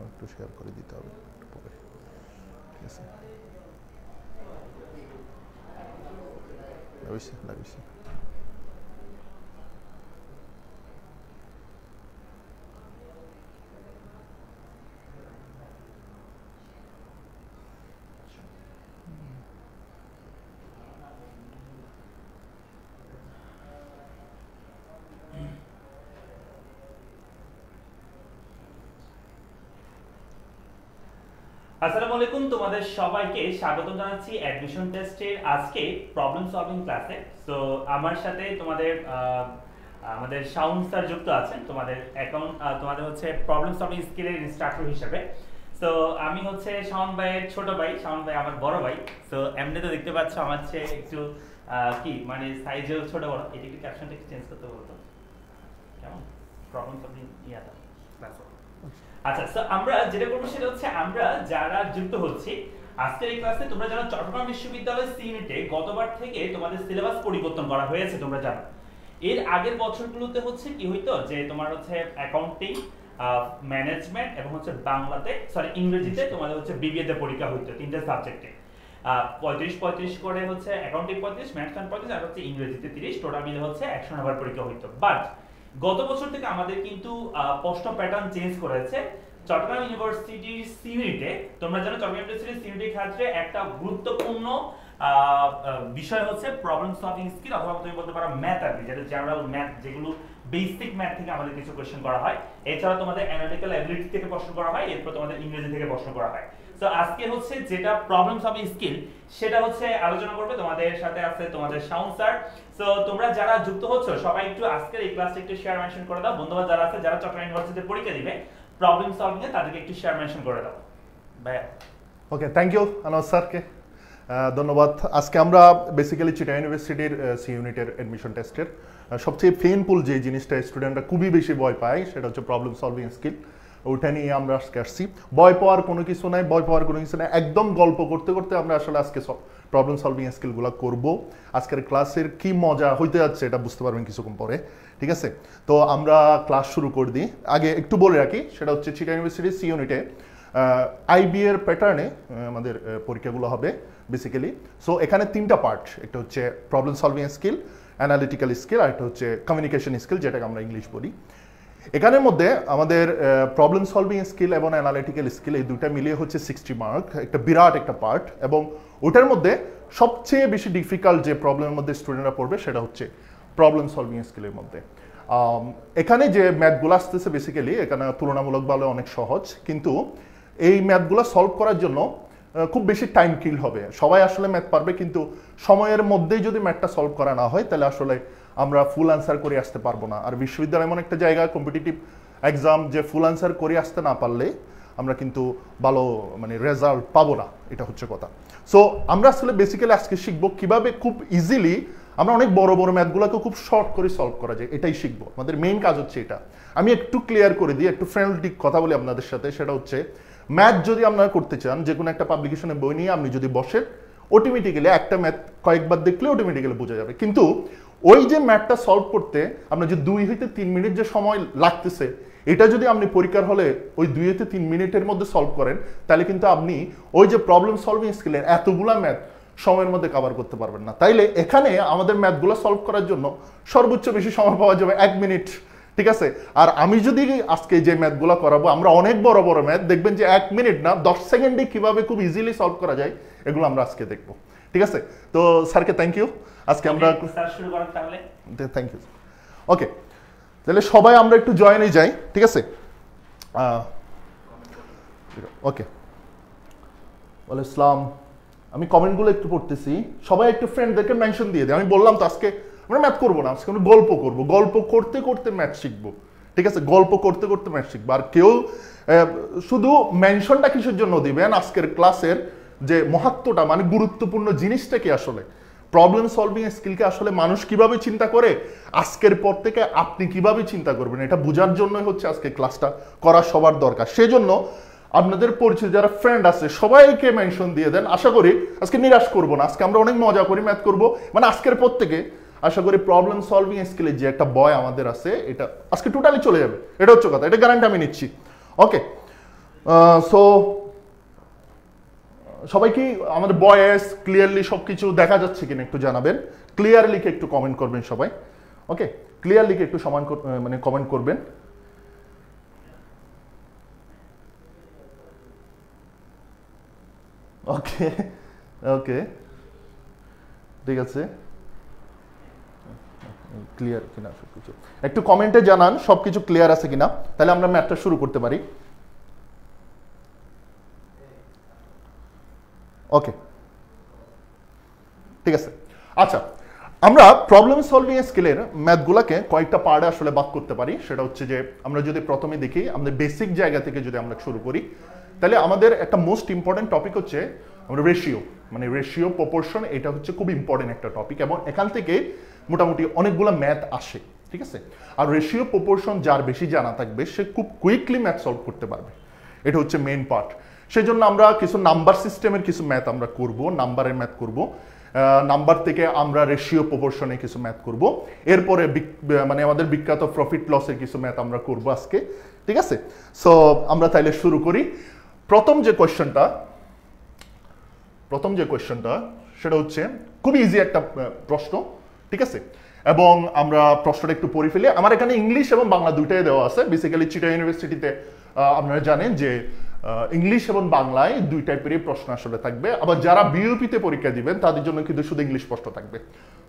একটু শেয়ার করে দিতে হবে পরে, ঠিক আছে? লাগিয়েছি। আসসালামু আলাইকুম, তোমাদের সবাইকে স্বাগত জানাচ্ছি অ্যাডমিশন টেস্টের আজকে প্রবলেম সলভিং ক্লাসে। সো আমার সাথে আমাদের শাওন স্যার যুক্ত আছেন, তোমাদের হচ্ছে প্রবলেম সলভিং স্কিলের ইনস্ট্রাক্টর হিসেবে। সো আমি হচ্ছে শাওন ভাইয়ের ছোট ভাই, শাওন ভাই আমার বড় ভাই। সো এমনি তো দেখতে পাচ্ছ আমার চেয়ে একটু কি মানে সাইজেও ছোট বড়। এটা একটু ক্যাপশনটা একটু চেঞ্জ করতে বলতো, কেমন? প্রবলেম সলভিং ইয়াটা ক্লাস। আচ্ছা, সো আমরা যেটা করবো সেটা হচ্ছে আমরা যারা যুক্ত হচ্ছি আজকের এই ক্লাসে, তোমরা জানো চট্টগ্রাম বিশ্ববিদ্যালয়ের সি ইউনিটে গতবার থেকে তোমাদের সিলেবাস পরিবর্তন করা হয়েছে, তোমরা জানো। এর আগের বছরগুলোতে হচ্ছে কি হইতো যে তোমার হচ্ছে অ্যাকাউন্টিং, ম্যানেজমেন্ট এবং হচ্ছে ইংরেজিতে তোমাদের হচ্ছে বিবিএ তে পরীক্ষা হইতো তিনটা সাবজেক্টে। 35 করে হচ্ছে অ্যাকাউন্টিং 35, ম্যানেজমেন্ট 35 আর হচ্ছে ইংরেজিতে 30, টোটাল মিলে হচ্ছে 100 নাম্বার পরীক্ষা হইতো। বাট গত বছর থেকে আমাদের কিন্তু প্রশ্ন প্যাটার্ন চেঞ্জ করেছে। চট্টগ্রাম ইউনিভার্সিটির সি ইউনিটে, তোমরা জানো চট্টগ্রাম ইউনিভার্সিটির সি ইউনিটের ক্ষেত্রে একটা গুরুত্বপূর্ণ বিষয় হচ্ছে প্রবলেম সলভিং স্কিল, অথবা তুমি বলতে পারো ম্যাথ আর কি, যেটা জেনারেল ম্যাথ, যেগুলো বেসিক ম্যাথ থেকে আমাদের কিছু কোশ্চেন করা হয়। এছাড়া তোমাদের অ্যানালিটিক্যাল অ্যাবিলিটি থেকে প্রশ্ন করা হয়, এরপর তোমাদের ইংরেজি থেকে প্রশ্ন করা হয়। তো আজকে হচ্ছে যেটা প্রবলেম সলভিং স্কিল সেটা হচ্ছে আলোচনা করবে, তোমাদের সাথে আছে তোমাদের শাওন স্যার। সো তোমরা যারা যুক্ত হচ্ছ সবাই একটু আজকের এই ক্লাসটা একটু শেয়ার মেনশন করে দাও। বন্ধুরা যারা আছে যারা চট্টগ্রাম ইউনিভার্সিটিতে পরীক্ষা দিবে প্রবলেম সলভিং এ, তাদেরকে একটু শেয়ার মেনশন করে দাও ভাইয়া। ওকে, থ্যাংক ইউ আনোয়ার স্যারকে, ধন্যবাদ। আজকে আমরা বেসিক্যালি চিটাগাং ইউনিভার্সিটির সি ইউনিটের অ্যাডমিশন টেস্টের সবচেয়ে পেইনফুল যে জিনিসটা স্টুডেন্টরা খুবই বেশি ভয় পায় সেটা হচ্ছে প্রবলেম সলভিং স্কিল। ওইটা নিয়ে আমরা আজকে আসছি। ভয় পাওয়ার কোনো কিছু নাই, একদম গল্প করতে করতে আমরা আসলে আজকে প্রবলেম সলভিং স্কিলগুলো করব। আজকের ক্লাসের কি মজা হইতে যাচ্ছে এটা বুঝতে পারবেন কিছুক্ষণ পরে, ঠিক আছে? তো আমরা ক্লাস শুরু করে দিই। আগে একটু বলে রাখি, সেটা হচ্ছে চিটাগাং ইউনিভার্সিটির সি ইউনিটে আইবি এর প্যাটার্নে আমাদের পরীক্ষাগুলো হবে বেসিক্যালি। সো এখানে তিনটা পার্ট, একটা হচ্ছে problem solving skill, analytical skill, আর একটা হচ্ছে কমিউনিকেশন স্কিল, যেটাকে আমরা ইংলিশ বলি। এখানের মধ্যে আমাদের প্রবলেম সলভিং স্কিল এবং অ্যানালিটিক্যাল স্কিল এই দুটা মিলিয়ে হচ্ছে 60 মার্ক, একটা বিরাট একটা পার্ট। এবং ওটার মধ্যে সবচেয়ে বেশি ডিফিকাল্ট যে প্রবলেমের মধ্যে স্টুডেন্টরা পড়বে সেটা হচ্ছে প্রবলেম সলভিং স্কিলের মধ্যে। এখানে যে ম্যাথগুলো আসতেছে বেসিক্যালি এখানে তুলনামূলকভাবে অনেক সহজ, কিন্তু এই ম্যাথগুলো সলভ করার জন্য খুব বেশি টাইম কিল হবে। সবাই আসলে ম্যাথ পারবে, কিন্তু সময়ের মধ্যেই যদি ম্যাথটা সলভ করা না হয় তাহলে আসলে আমরা ফুল আনসার করে আসতে পারবো না। আর বিশ্ববিদ্যালয় এমন একটা জায়গা, কম্পিটিটিভ এক্সাম, যে ফুল আনসার করে আসতে না পারলে আমরা কিন্তু ভালো রেজাল্ট পাবো না, এটা হচ্ছে কথা। সো আমরা আসলে বেসিক্যালি আজকে শিখবো কিভাবে খুব ইজিলি আমরা অনেক বড় বড় ম্যাথগুলোকে খুব শর্ট করে সলভ করা যায়, এটাই শিখবো। আমাদের মেইন কাজ হচ্ছে এটা। আমি একটু ক্লিয়ার করে দিই, একটু ফ্রেন্ডলি কথা বলি আপনাদের সাথে। সেটা হচ্ছে ম্যাথ যদি আপনারা করতে চান, যে কোনো একটা পাবলিকেশনের বই নিয়ে আপনি যদি বসেন, অটোমেটিক্যালি একটা ম্যাথ কয়েকবার দেখলে অটোমেটিক্যালি বোঝা যাবে। কিন্তু ওই যে ম্যাথটা সলভ করতে আপনার যে 2 থেকে 3 মিনিট যে সময় লাগতেছে, এটা যদি আপনি পরীক্ষার হলে ওই 2 থেকে 3 মিনিটের মধ্যে সলভ করেন, তাহলে কিন্তু আপনি ওই যে প্রবলেম সলভিং স্কিলের এতগুলা ম্যাথ সময়ের মধ্যে কভার করতে পারবেন না। তাইলে এখানে আমাদের ম্যাথগুলো সলভ করার জন্য সর্বোচ্চ বেশি সময় পাওয়া যাবে 1 মিনিট, ঠিক আছে? আর আমি যদি আজকে যে ম্যাথগুলো করাবো, আমরা অনেক বড় বড় ম্যাথ দেখবেন যে 1 মিনিট না 10 সেকেন্ডে কিভাবে খুব ইজিলি সলভ করা যায়, এগুলো আমরা আজকে দেখবো, ঠিক আছে? তো স্যারকে থ্যাংক ইউ। আজকে আমরা স্যার শুরু করেন তাহলে। Thank you. ওকে, তাহলে সবাই আমরা একটু জয়েনে যাই, ঠিক আছে? ওকে, ওয়ালাইকুম আসসালাম। আমি কমেন্টগুলো একটু পড়তেছি, সবাই একটু ফ্রেন্ডদেরকে মেনশন দিয়ে দেয়। আমি বললাম তো আজকে আমরা ম্যাথ করবো না, আজকে আমরা গল্প করবো, গল্প করতে করতে ম্যাথ শিখবো, ঠিক আছে? গল্প করতে করতে ম্যাথ শিখবো। আর কেউ শুধু মেনশনটা কিসের জন্য দিবেন, আজকের ক্লাসের যে মহত্বটা গুরুত্বপূর্ণ জিনিসটা কি, আসলে প্রবলেম সলভিং স্কিলকে আসলে মানুষ কিভাবে চিন্তা করে, আজকের পর থেকে আপনি কিভাবে চিন্তা করবেন, এটা বোঝার জন্যই হচ্ছে আজকে ক্লাসটা করা সবার দরকার। সেজন্য আপনাদের পরিচিত যারা ফ্রেন্ড আছে সবাইকে মেনশন দিয়ে দেন। আশা করি আজকে নিরাশ করবো না, আজকে আমরা অনেক মজা করি ম্যাথ করবো। আজকের পর থেকে আশা করি প্রবলেম সলভিং স্কিলের যে একটা ভয় আমাদের আছে, এটা আজকে টোটালি চলে যাবে, এটা হচ্ছে কথা, এটা গ্যারান্টি আমি নিচ্ছি। ওকে, সো সবাই কি আমাদের ভয়েস ক্লিয়ারলি সবকিছু দেখা যাচ্ছে কিনা একটু জানাবেন, ক্লিয়ারলি একটু কমেন্ট করবেন সবাই। ওকে, ক্লিয়ারলি একটু মানে কমেন্ট করবেন। ওকে ওকে ঠিক আছে, ক্লিয়ার কিনা সবকিছু একটু কমেন্টে জানান, সবকিছু ক্লিয়ার আছে কিনা, তাহলে আমরা ম্যাথটা শুরু করতে পারি। ওকে ঠিক আছে। আচ্ছা, আমরা প্রবলেম সলভিং স্কিলের ম্যাথগুলোকে কয়েকটা পার্টে আসলে ভাগ করতে পারি। সেটা হচ্ছে যে আমরা যদি প্রথমে দেখি, আমাদের বেসিক জায়গা থেকে যদি আমরা শুরু করি, তাহলে আমাদের একটা মোস্ট ইম্পর্টেন্ট টপিক হচ্ছে আমরা রেশিও, মানে রেশিও প্রপোর্শন। এটা হচ্ছে খুব ইম্পর্টেন্ট একটা টপিক এবং এখান থেকে মোটামুটি অনেকগুলো ম্যাথ আসে, ঠিক আছে। আর রেশিও প্রপোর্শন যার বেশি জানা থাকবে সে খুব কুইকলি ম্যাথ সলভ করতে পারবে, এটা হচ্ছে মেইন পার্ট। সেই জন্য আমরা কিছু নাম্বার সিস্টেমের কিছু ম্যাথ আমরা করব, নাম্বারের ম্যাথ করব, নাম্বার থেকে আমরা রেশিও প্রপোর্শনে কিছু ম্যাথ করব, এরপরে মানে আমাদের বিখ্যাত প্রফিট লসের কিছু ম্যাথ আমরা করব আজকে, ঠিক আছে। সো আমরা তাইলে শুরু করি। প্রথম যে কোয়েশ্চেনটা সেটা হচ্ছে খুবই ইজি একটা প্রশ্ন, ঠিক আছে। এবং আমরা প্রশ্নটা একটু পড়ে ফেলি। আমার এখানে ইংলিশ এবং বাংলা দুইটাই দেওয়া আছে। বেসিক্যালি চিটাগং ইউনিভার্সিটিতে আপনারা জানেন যে ইংলিশ এবং বাংলায় দুই টাইপেরই প্রশ্ন আসলে থাকবে। আবার যারা বিইউপিতে পরীক্ষা দিবেন তাদের জন্য কিন্তু শুধু ইংলিশ প্রশ্ন থাকবে।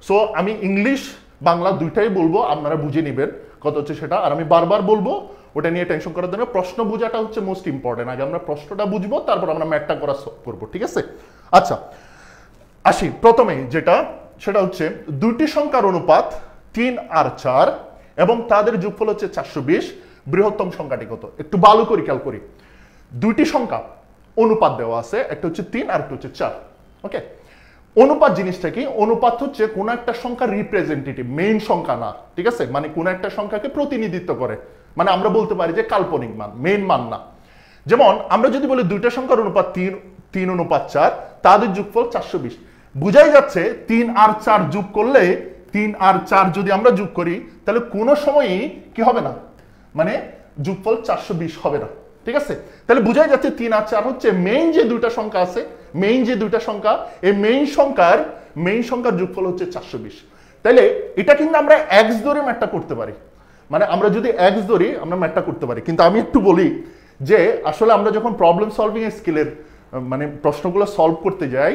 সো আমি ইংলিশ বাংলা দুইটাই বলবো, আপনারা বুঝে নেবেন কত হচ্ছে সেটা। আর আমি বারবার বলবো, ওটা নিয়ে টেনশন করার জন্য, প্রশ্ন বোঝাটা হচ্ছে মোস্ট ইম্পর্টেন্ট। আগে আমরা প্রশ্নটা বুঝবো, তারপর আমরা ম্যাথটা করা করবো, ঠিক আছে। আচ্ছা আসি প্রথমে যেটা, সেটা হচ্ছে দুইটি সংখ্যার অনুপাত 3 আর 4 এবং তাদের যোগফল হচ্ছে 420, বৃহত্তম সংখ্যাটি কত? একটু ভালো করে খেয়াল করি। দুইটি সংখ্যা অনুপাত দেওয়া আছে, একটা হচ্ছে 3 আর একটা হচ্ছে 4। ওকে, অনুপাত জিনিসটা কি? অনুপাত হচ্ছে কোন একটা সংখ্যা রিপ্রেজেন্টেটিভ, মেইন সংখ্যা না, ঠিক আছে। মানে কোন একটা সংখ্যাকে প্রতিনিধিত্ব করে, মানে আমরা বলতে পারি যে কাল্পনিক মান, মেইন মান না। যেমন আমরা যদি বলি দুইটা সংখ্যার অনুপাত 3 অনুপাত 4, তাদের যোগফল 420, বুঝাই যাচ্ছে 3 আর 4 যোগ করলে, 3 আর 4 যদি আমরা যোগ করি তাহলে কোনো সময়ই কি হবে না, মানে যোগফল 420 হবে না, ঠিক আছে। তাহলে বুঝাই যাচ্ছে 3 আর 4 হচ্ছে মেইন যে দুইটা সংখ্যা আছে, মেইন যে দুইটা সংখ্যা, এই মেইন সংখ্যার যোগফল হচ্ছে 420। তাহলে এটা কিন্তু আমরা x ধরে ম্যাথটা করতে পারি, মানে আমরা যদি x ধরি আমরা ম্যাথটা করতে পারি। কিন্তু আমি একটু বলি যে আসলে আমরা যখন প্রবলেম সলভিং স্কিলের মানে প্রশ্নগুলো সলভ করতে যাই,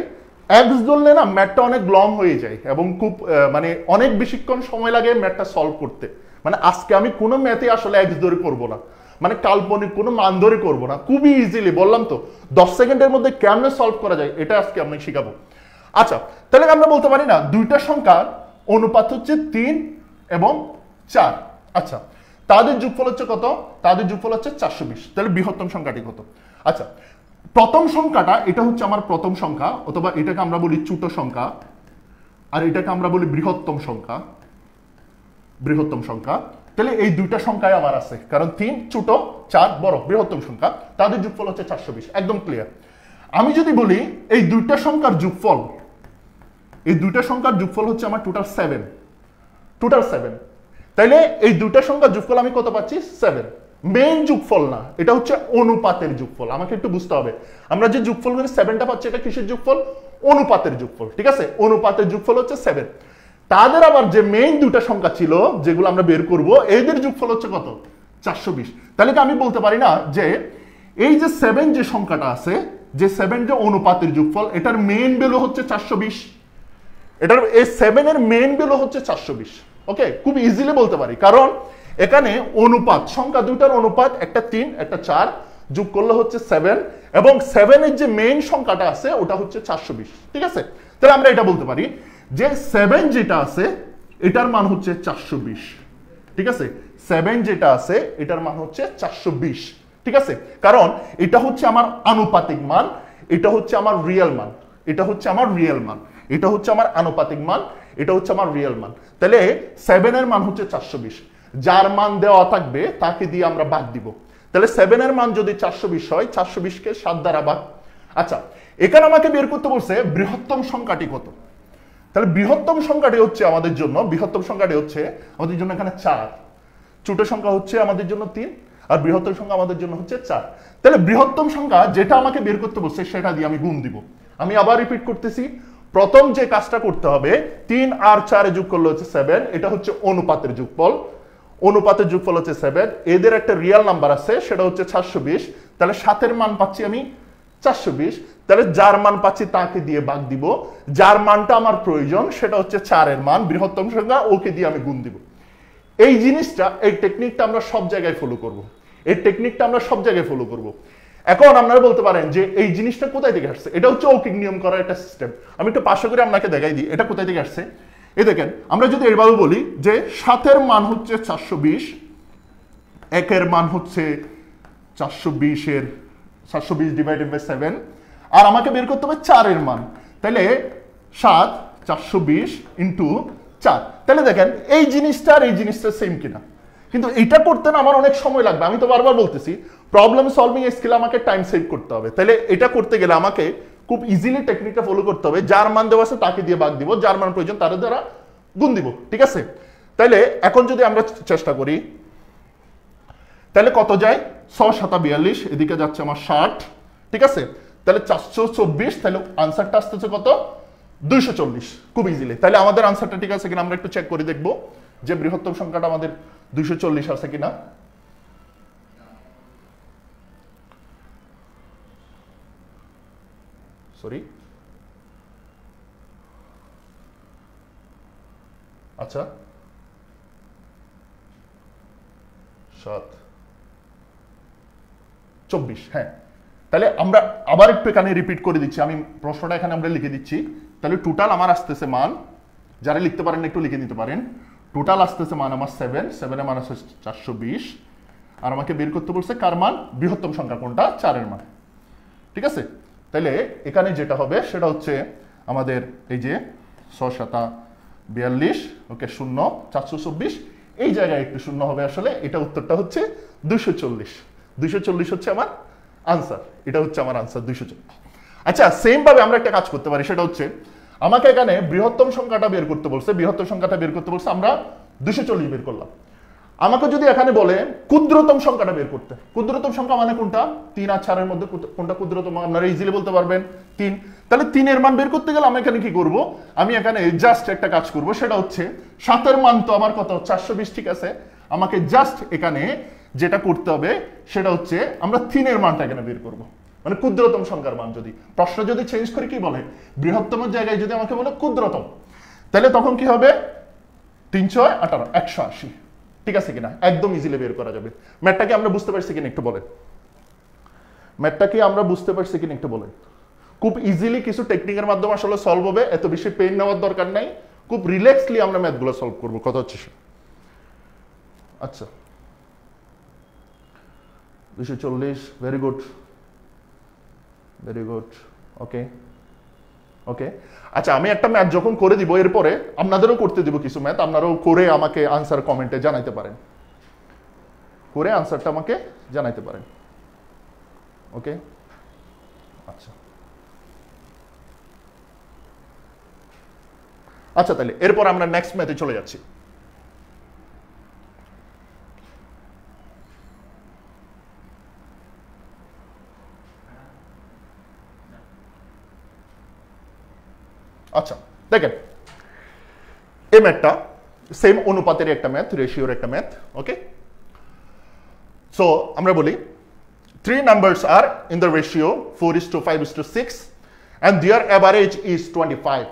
x ধরলে না ম্যাথটা অনেক লং হয়ে যায় এবং খুব মানে অনেক বেশিক্ষণ সময় লাগে ম্যাথটা সলভ করতে। মানে আজকে আমি কোনো ম্যাথে আসলে x ধরে করবো না, মানে কাল্পনিক কোনো মান ধরে করবো না, খুবই ইজিলি, বললাম তো 10 সেকেন্ডের মধ্যে কেমনে সলভ করা যায় এটা আজকে আমি শিখাবো। আচ্ছা, তাহলে আমরা বলতে পারি না দুইটা সংখ্যার অনুপাত হচ্ছে 3 এবং 4। আচ্ছা, তাদের যোগফল হচ্ছে কত? তাদের যোগফল হচ্ছে 420। তাহলে বৃহত্তম সংখ্যাটি কত? আচ্ছা, প্রথম সংখ্যাটা এটা হচ্ছে আমার প্রথম সংখ্যা, অথবা এটাকে আমরা বলি ছোট সংখ্যা, আর এটাকে আমরা বলি বৃহত্তম সংখ্যা। তাহলে এই দুইটা সংখ্যায় আমার আছে, কারণ 3 ছোট, 4 বড়, বৃহত্তম সংখ্যা, তাদের যোগফল হচ্ছে 420, একদম ক্লিয়ার। আমি যদি বলি এই দুইটা সংখ্যার যোগফল, এই দুইটা সংখ্যার যোগফল হচ্ছে আমার টোটাল 7, তাইলে এই দুইটা সংখ্যার যোগফল আমি কত পাচ্ছি? 7। মেইন যোগফল না, এটা হচ্ছে অনুপাতের যোগফল। আমাকে একটু বুঝতে হবে, আমরা যে যোগফল করে 7টা পাচ্ছি, এটা কিসের যোগফল? অনুপাতের যোগফল, ঠিক আছে। অনুপাতের যোগফল হচ্ছে 7। তাদের আবার যে মেইন দুইটা সংখ্যা ছিল যেগুলো আমরা বের করব, এদের যোগফল হচ্ছে কত? 420। তাহলে কি আমি বলতে পারি না যে এই যে 7 যে সংখ্যাটা আছে, যে 7 যে অনুপাতের যোগফল, এটার মেইন ভ্যালু হচ্ছে 420, এটার এই 7 এর মেইন ভ্যালু হচ্ছে 420। ওকে, খুব ইজিলি বলতে পারি, কারণ এখানে অনুপাত সংখ্যা দুইটার অনুপাত, একটা 3 একটা 4, যোগ করলে হচ্ছে 7, এবং 7 এর যে মেইন সংখ্যাটা আছে ওটা হচ্ছে 420, ঠিক আছে। তাহলে আমরা এটা বলতে পারি যে 7 যেটা আছে এটার মান হচ্ছে 420, ঠিক আছে। 7 যেটা আছে এটার মান হচ্ছে 420, ঠিক আছে। কারণ এটা হচ্ছে আমার আনুপাতিক মান, এটা হচ্ছে আমার রিয়েল মান, এটা হচ্ছে আমার রিয়েল মান, এটা হচ্ছে আমার আনুপাতিক মান, এটা হচ্ছে আমার রিয়েল মান। তাহলে 7 এর মান হচ্ছে 420, যার মান দেওয়া থাকবে তাকে দিয়ে আমরা ভাগ দিব। তাহলে 7 এর মান যদি 420 হয়, 420 কে 7 দ্বারা ভাগ। আচ্ছা, এখানে আমাকে বের করতে বলছে বৃহত্তম সংখ্যাটি কত। তাহলে বৃহত্তম সংখ্যাটি হচ্ছে আমাদের জন্য এখানে 4, ছোট সংখ্যা হচ্ছে আমাদের জন্য 3, আর বৃহত্তম সংখ্যা আমাদের জন্য হচ্ছে 4। তাহলে বৃহত্তম সংখ্যা যেটা আমাকে বের করতে বলছে সেটা দিয়ে আমি গুণ দিব। আমি আবার রিপিট করতেছি, প্রথম যে কাজটা করতে হবে 3 আর 4 যোগ করলে হচ্ছে 7, এটা হচ্ছে অনুপাতের যোগফল। অনুপাতের যোগফল হচ্ছে 7, এদের একটা রিয়েল নাম্বার আছে সেটা হচ্ছে 420। তাহলে 7 মান পাচ্ছি আমি 420, তাহলে যার মান পাচ্ছি তাকে দিয়ে ভাগ দিব, যার মানটা আমার প্রয়োজন সেটা হচ্ছে 4 মান, বৃহত্তম সংখ্যা, ওকে দিয়ে আমি গুণ দিব। এই জিনিসটা, এই টেকনিকটা আমরা সব জায়গায় ফলো করব। এই টেকনিকটা আমরা সব জায়গায় ফলো করব। এখন আপনারা বলতে পারেন যে এই জিনিসটা কোথায় থেকে আসছে? এটা হচ্ছে অৌকিক নিয়ম করার একটা সিস্টেম। আমি একটু পাশে করে আপনাকে দেখাই দিই এটা কোথায় থেকে আসছে। এই দেখেন, আমরা যদি এইভাবে বলি যে 7 মান হচ্ছে 420, 1 মান হচ্ছে 420 ডিভাইডেড বাই 7, আর আমাকে বের করতে হবে 4 মান। তাহলে 7 420 ইন্টু 4। তাহলে দেখেন এই জিনিসটা আর এই জিনিসটা সেম কিনা। কিন্তু এটা করতে না আমার অনেক সময় লাগবে। আমি তো বারবার বলতেছি প্রবলেম সলভিং স্কিল আমাকে টাইম সেভ করতে হবে। তাহলে এটা করতে গেলে আমাকে খুব ইজিলি টেকনিকটা ফলো করতে হবে। যার মান দেওয়া আছে তাকে দিয়ে ভাগ দিব, যার মান প্রয়োজন তার দ্বারা গুণ দিব। ঠিক আছে? তাহলে এখন যদি আমরা চেষ্টা করি তাহলে কত যায়? 6 7 42, এদিকে যাচ্ছে আমার 60। ঠিক আছে? তাহলে 424, তাহলে আনসারটা আসতেছে কত? 240। খুব ইজিলি। তাহলে আমাদের আনসারটা ঠিক আছে কিনা আমরা একটু চেক করে দেখব যে বৃহত্তম সংখ্যাটা আমাদের 240 আছে কিনা। সরি, আচ্ছা 7 24, হ্যাঁ। তাহলে আমরা আবার একটু এখানে রিপিট করে দিচ্ছি, আমি প্রশ্নটা এখানে আমরা লিখে দিচ্ছি। তাহলে টোটাল আমার আসতেছে মান, যারা লিখতে পারেন একটু লিখে নিতে পারেন, টোটাল আসতেছে মান আমার 7 এর মান আছে 420, আর আমাকে বের করতে বলছে কার মান? বৃহত্তম সংখ্যা কোনটা? 4 এর মান। ঠিক আছে? তাহলে এখানে যেটা হবে সেটা হচ্ছে আমাদের এই যে 6 7 42, ওকে 0 424, এই জায়গায় একটু শূন্য হবে আসলে। এটা উত্তরটা হচ্ছে 240। 240 হচ্ছে আমার আনসার। এটা হচ্ছে আমার আনসার 240। আচ্ছা, সেম ভাবে আমরা একটা কাজ করতে পারি, সেটা হচ্ছে আমাকে এখানে বৃহত্তম সংখ্যাটা বের করতে বলছে, বৃহত্তম সংখ্যাটা বের করতে বলছে, আমরা 240 বের করলাম। আমাকে যদি এখানে বলে ক্ষুদ্রতম সংখ্যাটা বের করতে, ক্ষুদ্রতম সংখ্যা মানে কোনটা? 3 আর 4 এর মধ্যে কোনটা ক্ষুদ্রতম? আপনারা ইজিলি বলতে পারবেন 3। তাহলে 3 এর মান বের করতে গেলে আমি এখানে কি করব? আমি এখানে জাস্ট একটা কাজ করব, সেটা হচ্ছে 7 এর মান তো আমার কত? 420। ঠিক আছে? আমাকে জাস্ট এখানে যেটা করতে হবে সেটা হচ্ছে আমরা 3 এর মানটা এখানে বের করব, মানে ক্ষুদ্রতম সংখ্যার মান। যদি প্রশ্ন যদি চেঞ্জ করে কি বলে, বৃহত্তমের জায়গায় যদি আমাকে বলে ক্ষুদ্রতম, তাহলে তখন কি হবে? 3 6 18 180। ঠিক আছে কিনা? একদম ইজিলি বের করা যাবে। ম্যাথটা কি আমরা বুঝতে পারছি কিনা একটু বলেন? ম্যাথটা কি আমরা বুঝতে পারছি কিনা একটু বলেন? খুব ইজিলি কিছু টেকনিকের মাধ্যমে আসলে সলভ হবে, এত বেশি পেইন নেওয়ার দরকার নাই, খুব রিল্যাক্সলি আমরা ম্যাথগুলো সলভ করব। কথা হচ্ছে আচ্ছা 240, ভেরি গুড, ভেরি গুড। ওকে ওকে। আচ্ছা, আমি একটা ম্যাথ যখন করে দিব এরপরে আপনাদেরও করতে দিব কিছু ম্যাথ, আপনারাও করে আমাকে আনসার কমেন্টে জানাইতে পারেন, করে আনসারটা আমাকে জানাইতে পারেন। ওকে, আচ্ছা আচ্ছা, তাহলে এরপর আমরা নেক্সট ম্যাথে চলে যাচ্ছি। আচ্ছা দেখেন, এই ম্যাথটা সেম অনুপাতের একটা ম্যাথ, রেশিওর একটা ম্যাথ। ওকে, সো আমরা বলি 3 numbers are in the ratio 4:5:6 and their average is 25.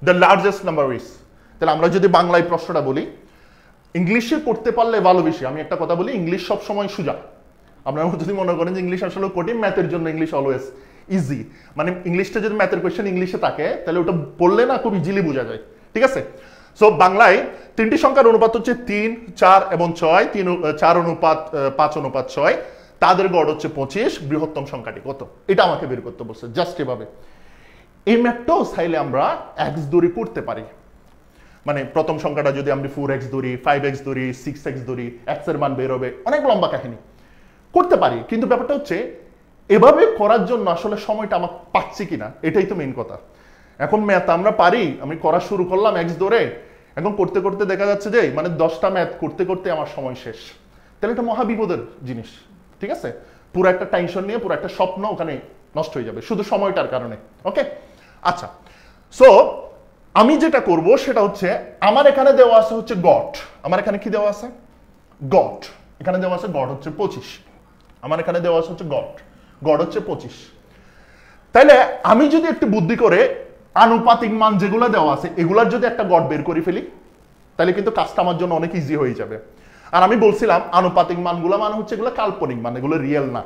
The largest number is, তাহলে আমরা যদি বাংলায় প্রশ্নটা বলি, ইংলিশে করতে পারলে ভালো বেশি। আমি একটা কথা বলি, ইংলিশ সব সময় সোজা। আপনারা যদি মনে করেন যে ইংলিশ আসলে কঠিন, ম্যাথের জন্য ইংলিশ অলওয়েজ ইজি। মানে ইংলিশটা যদি ম্যাথের কোয়েশ্চেন ইংলিশে থাকে তাহলে ওটা বললে না খুব ইজিলি বোঝা যায়। ঠিক আছে? সো বাংলায় 3টি সংখ্যার অনুপাত হচ্ছে 3 4 এবং 6, 4 অনুপাত 5 অনুপাত 6, তাদের গড় হচ্ছে 25। বৃহত্তম সংখ্যাটি কত? এটা আমাকে বের করতে বলছে। জাস্ট এভাবে এই ম্যাথটাও চাইলে আমরা এক্স ধরে করতে পারি। মানে প্রথম সংখ্যাটা যদি আমরা 4x ধরি, 5x ধরি, 6x ধরি, x এর মান বের হবে, অনেক লম্বা কাহিনী করতে পারি। কিন্তু ব্যাপারটা হচ্ছে এভাবে করার জন্য আসলে সময়টা আমার পাচ্ছি কিনা, এটাই তো মেইন কথা। এখন ম্যাথ আমরা পারি, আমি করা শুরু করলাম x ধরে, এখন করতে করতে দেখা যাচ্ছে যে মানে 10টা ম্যাথ করতে করতে আমার সময় শেষ। তাহলে এটা মহা বিপদের জিনিস, ঠিক আছে? পুরো একটা টেনশন নিয়ে পুরো একটা স্বপ্ন ওখানে নষ্ট হয়ে যাবে শুধু সময়টার কারণে। ওকে, আচ্ছা, সো আমি যেটা করব সেটা হচ্ছে আমার এখানে দেওয়া আছে হচ্ছে গট, আমার এখানে কি দেওয়া আছে গট, এখানে দেওয়া আছে গট হচ্ছে 25, আমার এখানে দেওয়া আছে হচ্ছে গট, গট হচ্ছে 25। তাইলে আমি যদি একটু বুদ্ধি করে আনুপাতিক মান যেগুলো দেওয়া আছে এগুলার যদি একটা গট বের করে ফেলি তাহলে কিন্তু কাজটা আমার জন্য অনেক ইজি হয়ে যাবে। আর আমি বলছিলাম আনুপাতিক মানগুলো মানে হচ্ছে এগুলো কাল্পনিক মান, এগুলো রিয়েল না,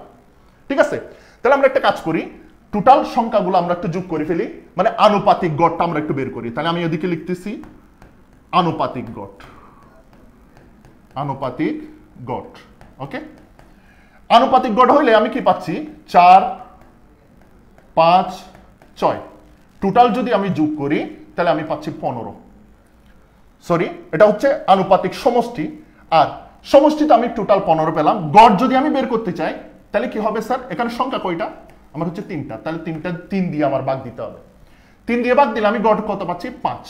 ঠিক আছে? তাহলে আমরা একটা কাজ করি, টোটাল সংখ্যাগুলো আমরা একটু যোগ করে ফেলি, মানে আনুপাতিক গড়টা আমরা একটু বের করি। তাহলে আমি এদিকে লিখতেছি আনুপাতিক গড়, আনুপাতিক গড়। ওকে, আনুপাতিক গড় হইলে আমি কি পাচ্ছি 4 5 6, টোটাল যদি আমি যোগ করি তাহলে আমি পাচ্ছি 15। সরি, এটা হচ্ছে আনুপাতিক সমষ্টি, আর সমষ্টিতে আমি টোটাল 15 পেলাম। গড় যদি আমি বের করতে চাই তাহলে কি হবে স্যার, এখানে সংখ্যা কয়টা আমার হচ্ছে 3টা, তাহলে 3 দিয়ে আমার ভাগ দিতে হবে, 3 দিয়ে ভাগ দিলে আমি গড় কত পাচ্ছি 5।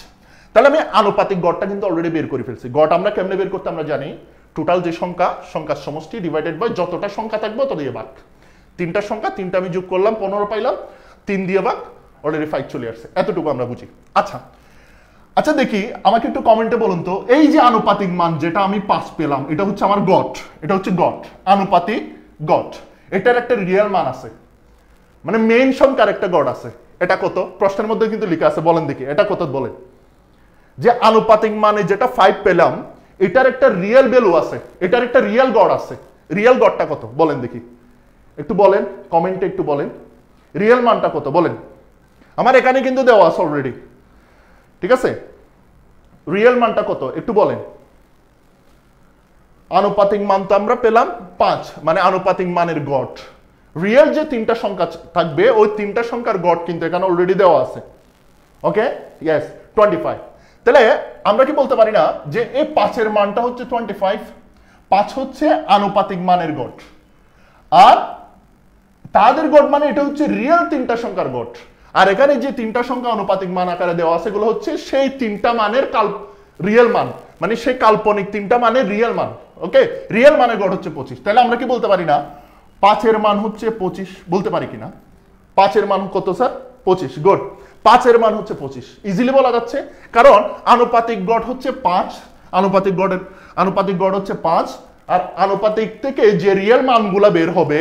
তাহলে আমি আনুপাতিক গড়টা কিন্তু অলরেডি বের করে ফেলছি। গড় আমরা কেমনে বের করতে আমরা জানি, টোটাল যে সংখ্যা, সংখ্যার সমষ্টি ডিভাইডেড বাই যতটা সংখ্যা থাকবে তত দিয়ে ভাগ। 3টা সংখ্যা, 3টা আমি যোগ করলাম 15 পাইলাম, 3 দিয়ে ভাগ, অলরেডি 5 চলে আসছে, এতটুকু আমরা বুঝি। আচ্ছা আচ্ছা, দেখি আমাকে একটু কমেন্টে বলুন তো, এই যে আনুপাতিক মান যেটা আমি 5 পেলাম এটা হচ্ছে আমার গড়, এটা হচ্ছে গড়, আনুপাতিক গড়, এটার একটা রিয়েল মান আছে, মানে মেইন সংখ্যার একটা গড় আছে, এটা কত? প্রশ্নের মধ্যে কিন্তু লেখা আছে, বলেন দেখি এটা কত বলেন। যে আনুপাতিক মানে যেটা 5 পেলাম এটার একটা রিয়েল ভ্যালু আছে, এটার একটা রিয়েল গড় আছে, রিয়েল গড়টা কত বলেন দেখি, একটু বলেন কমেন্টে, একটু বলেন রিয়েল মানটা কত বলেন। আমার এখানে কিন্তু দেওয়া আছে অলরেডি, ঠিক আছে? রিয়েল মানটা কত একটু বলেন। আনুপাতিক মান তো আমরা পেলাম 5, মানে আনুপাতিক মানের গড়, রিয়েল যে 3টা সংখ্যা থাকবে ওই 3টা সংখ্যার গড় কিন্তু এখানে অলরেডি দেওয়া আছে। ওকে, ইয়েস 25। তাহলে আমরা কি বলতে পারি না যে এই 5-এর মানটা হচ্ছে 25, 5 হচ্ছে আনুপাতিক মানের গড়, আর তাদের গড় মানে এটা হচ্ছে রিয়েল 3টা সংখ্যার গড়, আর এখানে যে 3টা সংখ্যা আনুপাতিক মান আকারে দেওয়া আছে এগুলো হচ্ছে সেই 3টা মানের রিয়েল মান, মানে সেই কাল্পনিক 3টা মানের রিয়েল মান। ওকে, রিয়েল মানের গড় হচ্ছে 25। তাহলে আমরা কি বলতে পারি না 5-এর মান হচ্ছে 25, বলতে পারি কিনা? 5-এর মান কত স্যার? 25। গুড, 5-এর মান হচ্ছে 25, ইজিলি বলা যাচ্ছে, কারণ আনুপাতিক গড় হচ্ছে 5, আনুপাতিক গড় হচ্ছে 5, আর আনুপাতিক থেকে যে রিয়েল মানগুলা বের হবে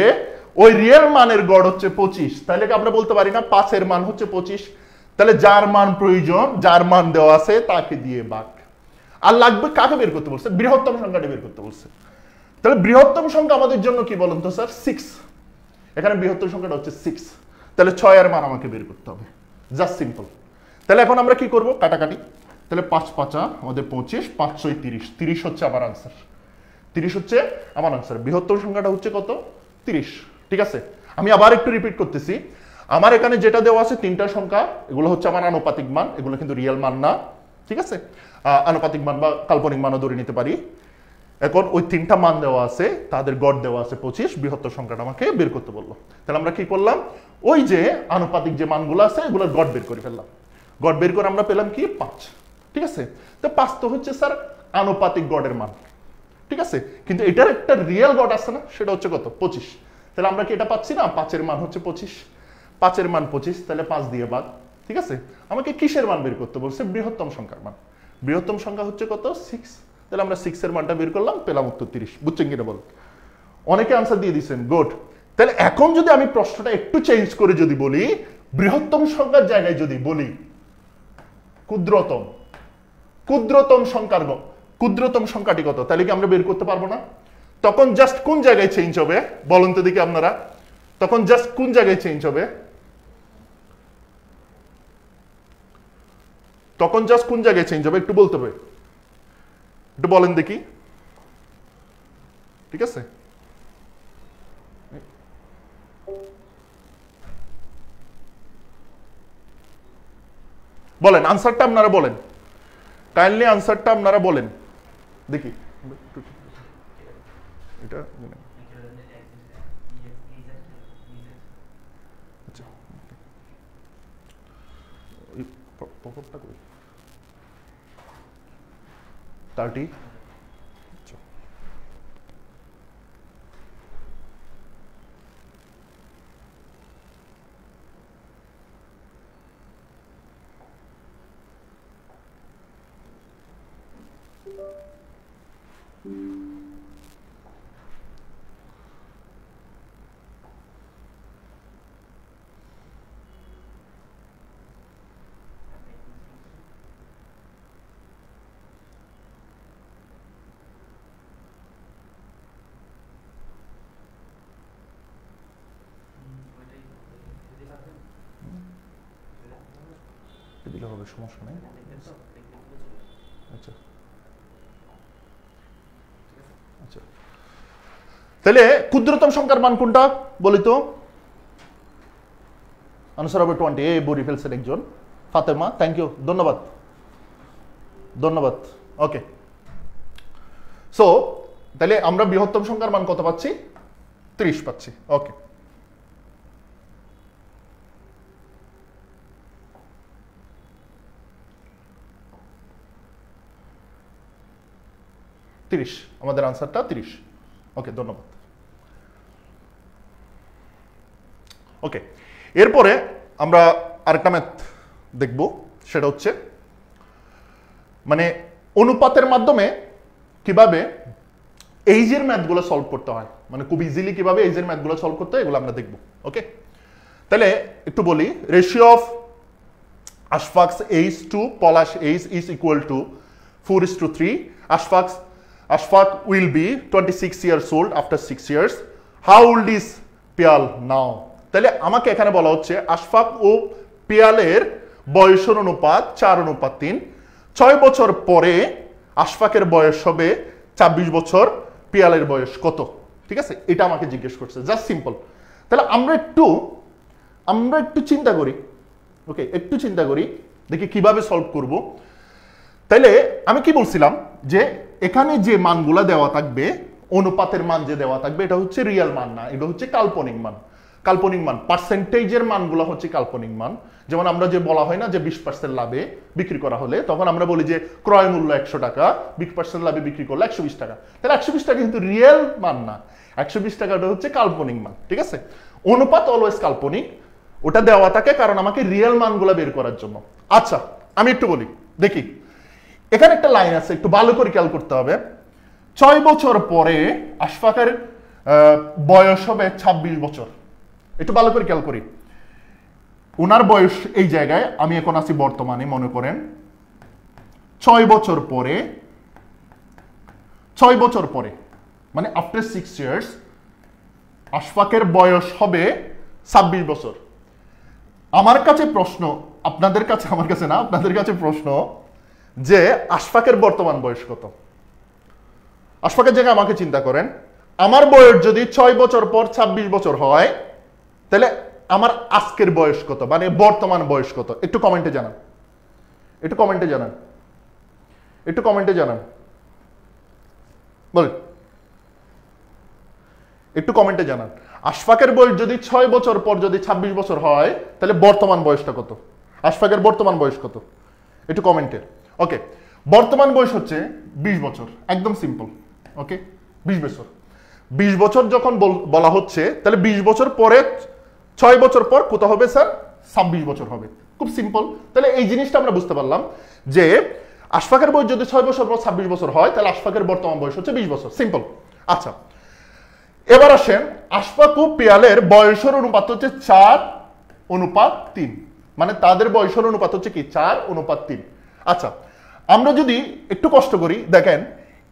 ওই রিয়েল মানের গড় হচ্ছে 25। তাহলে কি আমরা বলতে পারি না 5-এর মান হচ্ছে 25? তাহলে যার মান প্রয়োজন, যার মান দেওয়া আছে তাকে দিয়ে ভাগ। আর লাগবে কাকে বের করতে বলছে? বৃহত্তম সংখ্যাটা বের করতে বলছে। তাহলে বৃহত্তম সংখ্যা আমাদের জন্য কি বলুন তো স্যার? 6। এখানে বৃহত্তম সংখ্যাটা হচ্ছে 6, তাহলে 6-এর মান আমাকে বের করতে হবে, জাস্ট সিম্পল। তাহলে এখন আমরা কি করব? কাটাকাটি। তাহলে 5 5 আমাদের 25, 5 6 30, 30 হচ্ছে আমার আনসার, 30 হচ্ছে আমার আনসার। বৃহত্তম সংখ্যাটা হচ্ছে কত? 30, ঠিক আছে? আমি আবার একটু রিপিট করতেছি, আমার এখানে যেটা দেওয়া আছে 3টা সংখ্যা, এগুলো হচ্ছে আমার আনুপাতিক মান, এগুলো কিন্তু রিয়েল মান না, ঠিক আছে? আনুপাতিক মান বা কাল্পনিক মানও ধরে নিতে পারি। এখন ওই 3টা মান দেওয়া আছে, তাদের গড় দেওয়া আছে 25, বৃহত্তর সংখ্যাটা আমাকে বের করতে বললো। তাহলে আমরা কি করলাম, ওই যে আনুপাতিক যে মানগুলো আছে এগুলোর গড় বের করে ফেললাম, গড় বের করে আমরা পেলাম কি 5, ঠিক আছে? তো 5 তো হচ্ছে স্যার আনুপাতিক গড়ের মান, ঠিক আছে? কিন্তু এটার একটা রিয়েল গড় আছে না, সেটা হচ্ছে কত? 25। তাহলে আমরা কি এটা পাচ্ছি না? 5-এর মান হচ্ছে 25, 5-এর মান 25, তাহলে 5 দিয়ে ভাগ, ঠিক আছে? আমাকে কিসের মান বের করতে বলছে? বৃহত্তম সংখ্যার মান। বৃহত্তম সংখ্যা হচ্ছে কত? 6। তাহলে আমরা 6-এর মানটা বের করলাম, পেলাম উত্তর 30। বুঝছেন কিনা বল? অনেকে আনসার দিয়ে দিচ্ছেন, গুড। তাহলে এখন যদি আমি প্রশ্নটা একটু চেঞ্জ করে যদি বলি, বৃহত্তম সংখ্যার জায়গায় যদি বলি ক্ষুদ্রতম সংখ্যার ক্ষুদ্রতম সংখ্যাটি কত, তাহলে কি আমরা বের করতে পারবো না? তখন জাস্ট কোন জায়গায় চেঞ্জ হবে বলুন তো দেখি আপনারা, তখন জাস্ট কোন জায়গায় চেঞ্জ হবে? তখন জাস্ট কোন জায়গায় চেঞ্জ হবে একটু বলতে হবে, একটু বলেন দেখি, ঠিক আছে? বলেন আনসারটা আপনারা বলেন, কাইন্ডলি আনসারটা আপনারা বলেন দেখি। এটা আচ্ছা, পকেটটা কই? 30, দিলে হবে, সমস্যা নেই। আচ্ছা আচ্ছা, তাহলে ক্ষুদ্রতম সংখ্যার মান কোনটা বলি তো? আনসার হবে 20। এ বড়ি ফেলছেন একজন, ফাতেমা, থ্যাংক ইউ, ধন্যবাদ ধন্যবাদ। ওকে, সো তাহলে আমরা বৃহত্তম সংখ্যার মান কত পাচ্ছি? 30 পাচ্ছি। ওকে, আমাদের আনসারটা 30। ওকে, ধন্যবাদ। ওকে, এরপরে আমরা আরেকটা ম্যাথ দেখব, সেটা হচ্ছে মানে অনুপাতের মাধ্যমে কিভাবে এইজের ম্যাথগুলো সলভ করতে হয়, মানে খুব ইজিলি কিভাবে এইজের ম্যাথগুলো সলভ করতে হয়, এগুলো আমরা দেখব। ওকে, তাহলে একটু বলি, ratio of Ashfaq's age to Palash age is equal to 4:3। Ashfaq will be 26 years old after 6 years. How old is Piyal now? তাহলে আমাকে এখানে বলা হচ্ছে আশফাক ও পিয়ালের বয়সের অনুপাত 4:3। 6 বছর পরে আশফাকের বয়স হবে 26 বছর, পিয়ালের বয়স কত? ঠিক আছে, এটা আমাকে জিজ্ঞেস করছে, জাস্ট সিম্পল। তাহলে আমরা একটু চিন্তা করি। ওকে, একটু চিন্তা করি, দেখি কিভাবে সলভ করব। তাইলে আমি কি বলছিলাম যে এখানে যে মানগুলা দেওয়া থাকবে, অনুপাতের মান যে দেওয়া থাকবে, এটা হচ্ছে রিয়েল মান না, এটা হচ্ছে কাল্পনিক মান। কাল্পনিক মান, পার্সেন্টেজের মানগুলো হচ্ছে কাল্পনিক মান। যেমন আমরা যে বলা হয় না যে 20% লাভে বিক্রি করা হলে তখন আমরা বলি যে ক্রয় মূল্য 100 টাকা, 20% লাভে বিক্রি করলে 120 টাকা। তাহলে 120 টাকা কিন্তু রিয়েল মান না, 120 টাকাটা হচ্ছে কাল্পনিক মান। ঠিক আছে, অনুপাত অলওয়েজ কাল্পনিক, ওটা দেওয়া থাকে কারণ আমাকে রিয়েল মানগুলো বের করার জন্য। আচ্ছা, আমি একটু বলি, দেখি এখানে একটা লাইন আছে, একটু ভালো করে খেয়াল করতে হবে। 6 বছর পরে আশফাকের বয়স হবে 26 বছর। একটু ভালো করে খেয়াল করি, ওনার বয়স এই জায়গায়, আমি এখন আছি বর্তমানে, মনে করেন 6 বছর পরে, 6 বছর পরে মানে আফটার 6 ইয়ার্স আশফাকের বয়স হবে 26 বছর। আমার কাছে প্রশ্ন, আপনাদের কাছে, আমার কাছে না, আপনাদের কাছে প্রশ্ন যে আশফাকের বর্তমান বয়স কত? আশফাকের জায়গায় আমাকে চিন্তা করেন, আমার বয়স যদি 6 বছর পর 26 বছর হয়, তাহলে আমার আজকের বয়স কত, মানে বর্তমান বয়স কত? একটু কমেন্টে জানান, একটু কমেন্টে জানান, একটু কমেন্টে জানান, বল, একটু কমেন্টে জানান। আশফাকের বয়স যদি 6 বছর পর যদি 26 বছর হয়, তাহলে বর্তমান বয়সটা কত? আশফাকের বর্তমান বয়স কত? একটু কমেন্টে। ওকে, বর্তমান বয়স হচ্ছে 20 বছর, একদম সিম্পল। ওকে, 20 বছর। 20 বছর যখন বলা হচ্ছে, তাহলে 20 বছর পরে 6 বছর পর কত হবে স্যার? 26 বছর হবে। খুব সিম্পল। তাহলে এই জিনিসটা আমরা বুঝতে পারলাম যে আশফাকের বয়স যদি 6 বছর পর 26 বছর হয়, তাহলে আশফাকের বর্তমান বয়স হচ্ছে 20 বছর। সিম্পল। আচ্ছা, এবার আসেন, আশফাক ও পিয়ালের বয়সের অনুপাত হচ্ছে 4:3, মানে তাদের বয়সের অনুপাত হচ্ছে কি 4:3। আচ্ছা, আমরা যদি একটু কষ্ট করি, দেখেন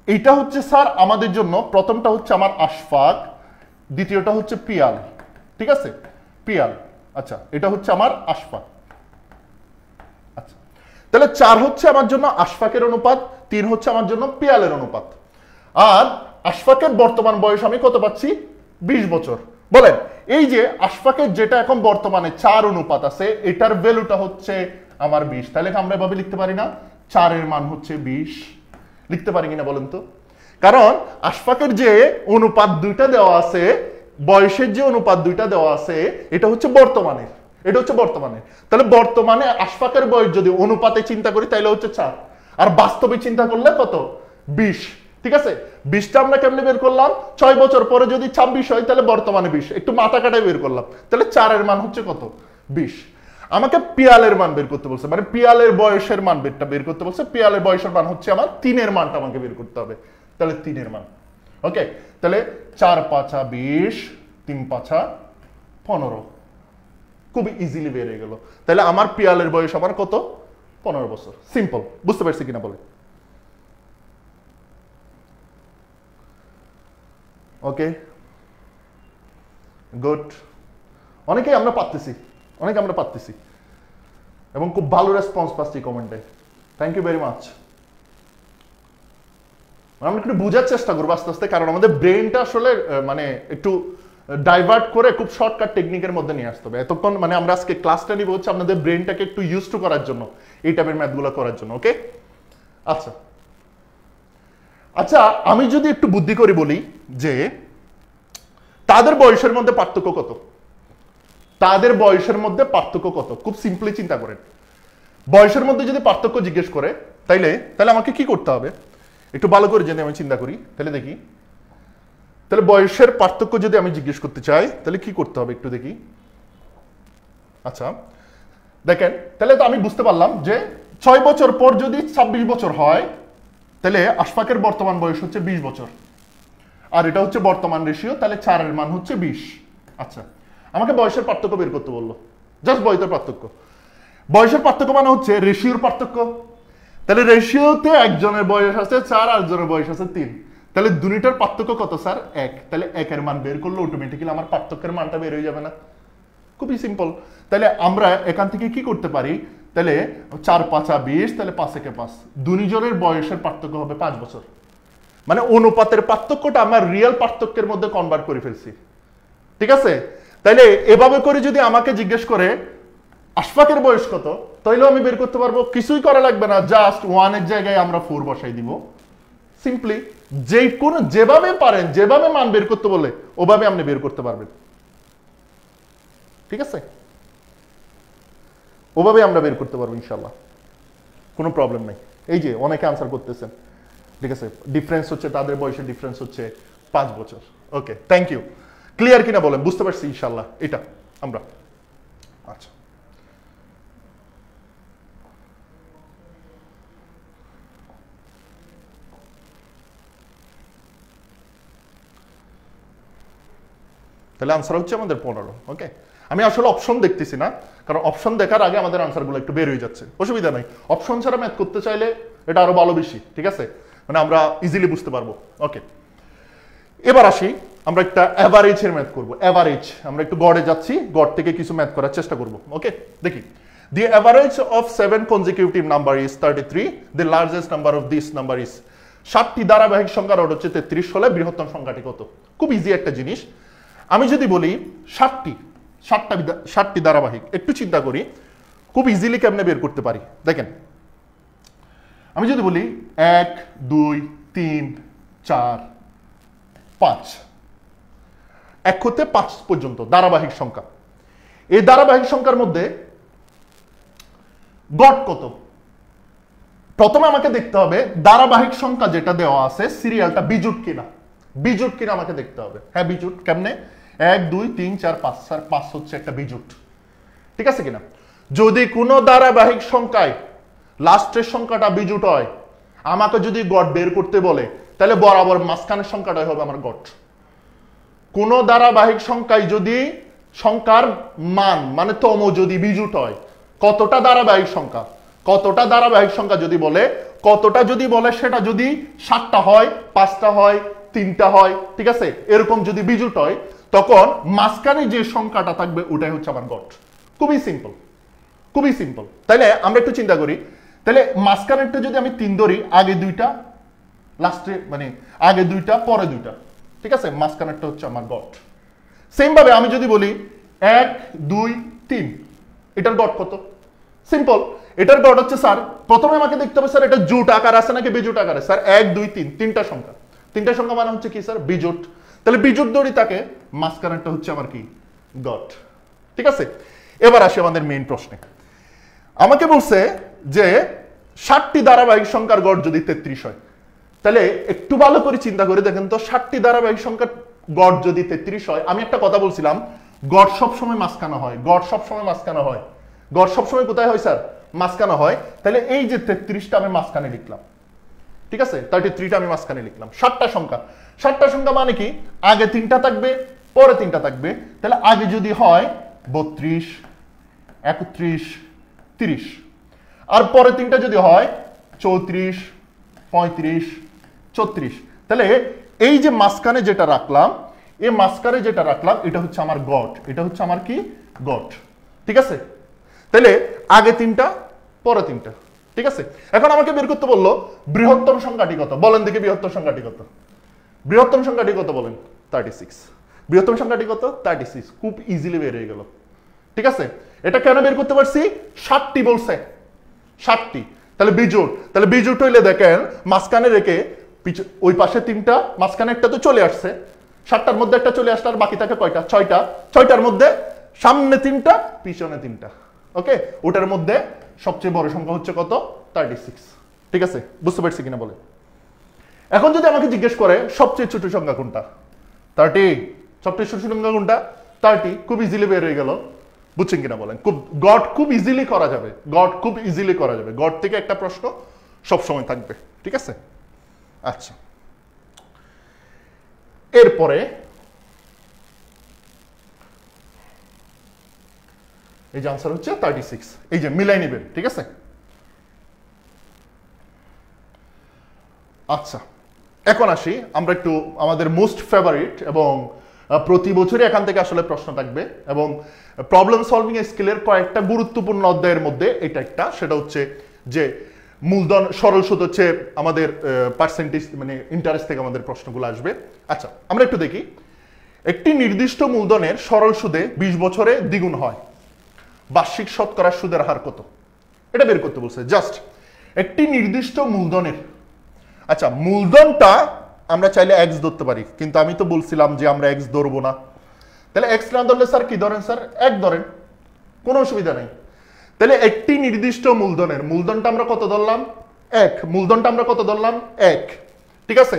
এইটা হচ্ছে স্যার আমাদের জন্য, প্রথমটা হচ্ছে আমার আশফাক, দ্বিতীয়টা হচ্ছে পিয়াল। ঠিক আছে, পিয়াল। আচ্ছা, এটা হচ্ছে আমার আশফাক। আচ্ছা, তাহলে 4 হচ্ছে আমার জন্য আশফাকের অনুপাত, 3 হচ্ছে আমার জন্য পিয়ালের অনুপাত। আর আশফাকের বর্তমান বয়স আমি কত পাচ্ছি? 20 বছর। বলেন, এই যে আশফাকের যেটা এখন বর্তমানে 4 অনুপাত আছে, এটার ভ্যালুটা হচ্ছে আমার 20। তাহলে আমরা এভাবে লিখতে পারি না, 4 এর মান হচ্ছে 20? লিখতে পারি কিনা বলেন তো? কারণ আশফাকের যে অনুপাত দুইটা দেওয়া আছে, বয়সের যে অনুপাত দুইটা দেওয়া আছে, এটা হচ্ছে বর্তমানের, এটা হচ্ছে বর্তমানে। তাহলে বর্তমানে আশফাকের বয়স যদি অনুপাতে চিন্তা করি তাহলে হচ্ছে 4, আর বাস্তবে চিন্তা করলে কত? 20। ঠিক আছে, 20টা আমরা কেমনে বের করলাম? 6 বছর পরে যদি 26 হয় তাহলে বর্তমানে 20, একটু মাথা কাটায় বের করলাম। তাহলে 4 এর মান হচ্ছে কত? 20। আমাকে পিয়ালের মান বের করতে বলছে, মানে পিয়ালের বয়সের মান বের করতে বলছে। পিয়ালের বয়সের মান হচ্ছে আমার 3 এর মানটা আমাকে বের করতে হবে। তাহলে 3 এর মান, ওকে। তাহলে 4 5 20, 3 5 15, খুবই ইজিলি বের হয়ে গেল। তাহলে আমার পিয়ালের বয়স আমার কত? 15 বছর। সিম্পল, বুঝতে পারছি কিনা বলে? Okay, good. অনেকেই আমরা পারতেছি, এবং খুব ভালো রেসপন্স পাচ্ছি কমেন্টে। Thank you very much. আমরা একটু বোঝার চেষ্টা করবো আস্তে আস্তে, কারণ আমাদের ব্রেনটা আসলে মানে একটু ডাইভার্ট করে খুব শর্টকাট টেকনিকের মধ্যে নিয়ে আসতে হবে। এতক্ষণ মানে আমরা আজকে ক্লাসটা নিব হচ্ছে আপনাদের ব্রেনটাকে একটু ইউজ টু করার জন্য, এই টাইপের ম্যাথগুলো করার জন্য, ওকে। আচ্ছা আচ্ছা, আমি যদি একটু বুদ্ধি করে বলি যে তাদের বয়সের মধ্যে পার্থক্য কত, তাদের বয়সের মধ্যে পার্থক্য কত, খুব সিম্পলি চিন্তা করেন। বয়সের মধ্যে যদি পার্থক্য জিজ্ঞেস করে তাইলে আমাকে কি করতে হবে একটু ভালো করে যদি আমি চিন্তা করি, তাহলে দেখি। তাহলে বয়সের পার্থক্য যদি আমি জিজ্ঞেস করতে চাই তাহলে কি করতে হবে একটু দেখি। আচ্ছা দেখেন, তাহলে তো আমি বুঝতে পারলাম যে 6 বছর পর যদি 26 বছর হয় তাহলে আশফাকের বর্তমান বয়স হচ্ছে 20 বছর, আর এটা হচ্ছে বর্তমান রেশিও, তাহলে 4 এর মান হচ্ছে 20। আচ্ছা, আমাকে বয়সের পার্থক্য বের করতে বললো, জাস্ট বয়সের পার্থক্য। বয়সের পার্থক্য মানে হচ্ছে রেশিওর পার্থক্য। তাহলে রেশিওতে একজনের বয়স আছে 4, আর একজনের বয়স আছে 3, তাহলে দুইটার পার্থক্য কত স্যার? 1। তাহলে 1 এর মান বের করলে অটোমেটিক্যালি আমার পার্থক্যের মানটা বের হয়ে যাবে না? খুবই সিম্পল। তাহলে আমরা এখান থেকে কি করতে পারি, তাহলে 4 5 20, তাহলে 5 একে 5, দুজনের বয়সের পার্থক্য হবে 5 বছর। মানে অনুপাতের পার্থক্যটা আমরা রিয়েল পার্থক্যের মধ্যে কনভার্ট করে ফেলছি, ঠিক আছে? তাইলে এভাবে করে যদি আমাকে জিজ্ঞেস করে আশফাকের বয়স কত, তাইলেও আমি বের করতে পারবো, কিছুই করা লাগবে না, জাস্ট 1 এর জায়গায় আমরা 4 বসাই দিব। সিম্পলি যেভাবে পারেন, যেভাবে মান বের করতে বলে ওভাবে আপনি বের করতে পারবেন, ঠিক আছে? ওভাবে আমরা বের করতে পারবো ইনশাল্লাহ, কোনো প্রবলেম নাই। এই যে অনেকে আনসার করতেছেন, ঠিক আছে? ডিফারেন্স হচ্ছে, তাদের বয়সের ডিফারেন্স হচ্ছে 5 বছর। ওকে, থ্যাংক ইউ। ক্লিয়ার কিনা বলেন? বুঝতে পারছি ইনশাল্লাহ এটা আমরা। আচ্ছা, তাহলে আনসার হচ্ছে আমাদের 15। ওকে, আমি আসলে অপশন দেখতেছি না, কারণ অপশন দেখার আগে আমাদের আনসারগুলো একটু বের হয়ে যাচ্ছে, অসুবিধা নাই। অপশন ছাড়া ম্যাথ করতে চাইলে এটা আরো ভালো বেশি, ঠিক আছে? মানে আমরা ইজিলি বুঝতে পারবো। ওকে, এবার আসি, আমরা একটা অ্যাভারেজের ম্যাথ করবো। অ্যাভারেজ, আমরা একটু গড়ে যাচ্ছি, গড় থেকে কিছু ম্যাথ করার চেষ্টা করবো। ওকে, দেখি। The average of 7 consecutive number is 33. The largest number of this number is 7টি ধারাবাহিক সংখ্যার অর্ড হচ্ছে 33 হলে বৃহত্তম সংখ্যাটি কত? খুব ইজি একটা জিনিস। আমি যদি বলি 7টি ধারাবাহিক, একটু চিন্তা করি খুব ইজিলি কেমনে বের করতে পারি। দেখেন, আমি যদি বলি 1 2 3 4 5, 1 হতে 5 পর্যন্ত ধারাবাহিক সংখ্যা। এই ধারাবাহিক সংখ্যার মধ্যে গড় কত? প্রথমে আমাকে দেখতে হবে ধারাবাহিক সংখ্যা যেটা দেওয়া আছে সিরিয়ালটা বিজুট কিনা, বিজুট কিনা আমাকে দেখতে হবে। হ্যাঁ, বিজুট কেমনে? 1 2 3 4 5, স্যার 5 হচ্ছে একটা বিজুট, ঠিক আছে কিনা? যদি কোনো ধারাবাহিক সংখ্যায় লাস্টের সংখ্যাটা বিজুট হয়, আমাকে যদি গড় বের করতে বলে, তাহলে বরাবর মাঝখানের সংখ্যাটাই হবে আমার গড়। কোন ধারাবাহিক সংখ্যায় যদি সংখ্যার মান মানে তম যদি বিজুট হয়, কতটা ধারাবাহিক সংখ্যা, কতটা ধারাবাহিক সংখ্যা যদি বলে, কতটা যদি বলে সেটা যদি 7টা হয়, 5টা হয়, 3টা হয়, ঠিক আছে, এরকম যদি বিজুট হয়, তখন মাঝখানে যে সংখ্যাটা থাকবে ওটাই হচ্ছে আমার গড়। খুবই সিম্পল, খুবই সিম্পল। তাইলে আমরা একটু চিন্তা করি, তাহলে মাঝখানেরটা যদি আমি 3 ধরি, আগে 2টা লাস্টে, মানে আগে 2টা পরে 2টা, ঠিক আছে, মাঝখানেরটা হচ্ছে আমার গড়। সেম ভাবে আমি যদি বলি 1 2 3, এটার গড় কত? সিম্পল, এটার গড় হচ্ছে, স্যার প্রথমে আমাকে দেখতে হবে স্যার এটা জোট আকার আছে নাকি বিজোট আকারে। স্যার 1 2 3, 3টা সংখ্যা, 3টা সংখ্যা মানে হচ্ছে কি স্যার? বিজোট। তাহলে বিজোট ধরি তাকে, মাঝখানেরটা হচ্ছে আমার কি? গড়, ঠিক আছে? এবার আসি আমাদের মেইন প্রশ্নে। আমাকে বলছে যে 7টি ধারাবাহিক সংখ্যার গড় যদি 33 হয়, তাহলে একটু ভালো করে চিন্তা করে দেখেন তো, 7টি ধারাবাহিক সংখ্যার গড় যদি 33 হয়, আমি একটা কথা বলছিলাম, গড় সবসময় মাঝখানে হয়, গড় সবসময় মাঝখানে হয়। গড় সবসময় কোথায় হয় স্যার? মাঝখানে হয়। তাহলে এই যে 33টা আমি মাঝখানে লিখলাম, ঠিক আছে, 33টা আমি মাঝখানে লিখলাম। 7টা সংখ্যা, 7টা সংখ্যা মানে কি? আগে 3টা থাকবে, পরে 3টা থাকবে। তাহলে আগে যদি হয় 32, 31, 30, আর পরে 3টা যদি হয় 34, 35, 34, তাহলে এই যে মাঝখানে যেটা রাখলাম, এই মাঝখানে যেটা রাখলাম এটা হচ্ছে আমার গড়, এটা হচ্ছে আমার কি? গড়, ঠিক আছে। তাহলে আগে 3টা, পরে 3টা, ঠিক আছে। এখন আমাকে বের করতে বললো বৃহত্তম সংখ্যাটি কত, বলেন দেখি বৃহত্তম সংখ্যাটি কত? বৃহত্তম সংখ্যাটি কত বলেন? 36। বৃহত্তম সংখ্যাটি কত? 36। খুব ইজিলি বের হয়ে গেল, ঠিক আছে। এটা কেন বের করতে পারছি? 7টি বলছে, 7টি। তাহলে বিজোড়, তাহলে বিজোড় হইলে দেখেন মাঝখানে রেখে ওই পাশে 3টা, মাঝখানে একটা তো চলে আসছে, 7টার মধ্যে একটা চলে আসছে, আর বাকি থাকে কয়টা? 6টা। 6টার মধ্যে সামনে 3টা, পিছনে 3টা, ওকে। ওটার মধ্যে সবচেয়ে বড় সংখ্যা হচ্ছে কত? 36, ঠিক আছে। বুঝতে পারছি কিনা বলে? এখন যদি আমাকে জিজ্ঞেস করে সবচেয়ে ছোট সংখ্যা কোনটা? 30। সবচেয়ে ছোট সংখ্যা কোনটা? 30। খুব ইজিলি বের হয়ে গেল, বুঝছেন কিনা বলেন? গড় খুব ইজিলি করা যাবে, গড় খুব ইজিলি করা যাবে। গড় থেকে একটা প্রশ্ন সবসময় থাকবে, ঠিক আছে। আচ্ছা, এরপরে এই যে আনসার হচ্ছে 36, এই যে মিলাই নেবেন, ঠিক আছে। আচ্ছা, এখন আসি আমরা একটু আমাদের মোস্ট ফেভারিট এবং প্রতি বছরই এখান থেকে আসলে প্রশ্ন থাকবে, এবং প্রবলেম সলভিং স্কিলের কয়েকটা গুরুত্বপূর্ণ অধ্যায়ের মধ্যে এটা একটা, সেটা হচ্ছে যে মূলধন সরল সুদ হচ্ছে আমাদের পার্সেন্টেজ মানে ইন্টারেস্ট থেকে আমাদের প্রশ্নগুলো আসবে। আচ্ছা, আমরা একটু দেখি। একটি নির্দিষ্ট মূলধনের সরল সুদে 20 বছরে দ্বিগুণ হয়, বার্ষিক শতকরা সুদের হার কত? এটা বের করতে বলছে। জাস্ট একটি নির্দিষ্ট মূলধনের, আচ্ছা মূলধনটা আমরা চাইলে এক্স ধরতে পারি, কিন্তু আমি তো বলছিলাম যে আমরা এক্স ধরবো না। তাহলে এক্স না ধরলে স্যার কি ধরেন? স্যার এক ধরেন, কোনো অসুবিধা নেই। তাহলে একটি নির্দিষ্ট মূলধনের, মূলধনটা আমরা কত ধরলাম? 1। মূলধনটা আমরা কত ধরলাম? 1, ঠিক আছে।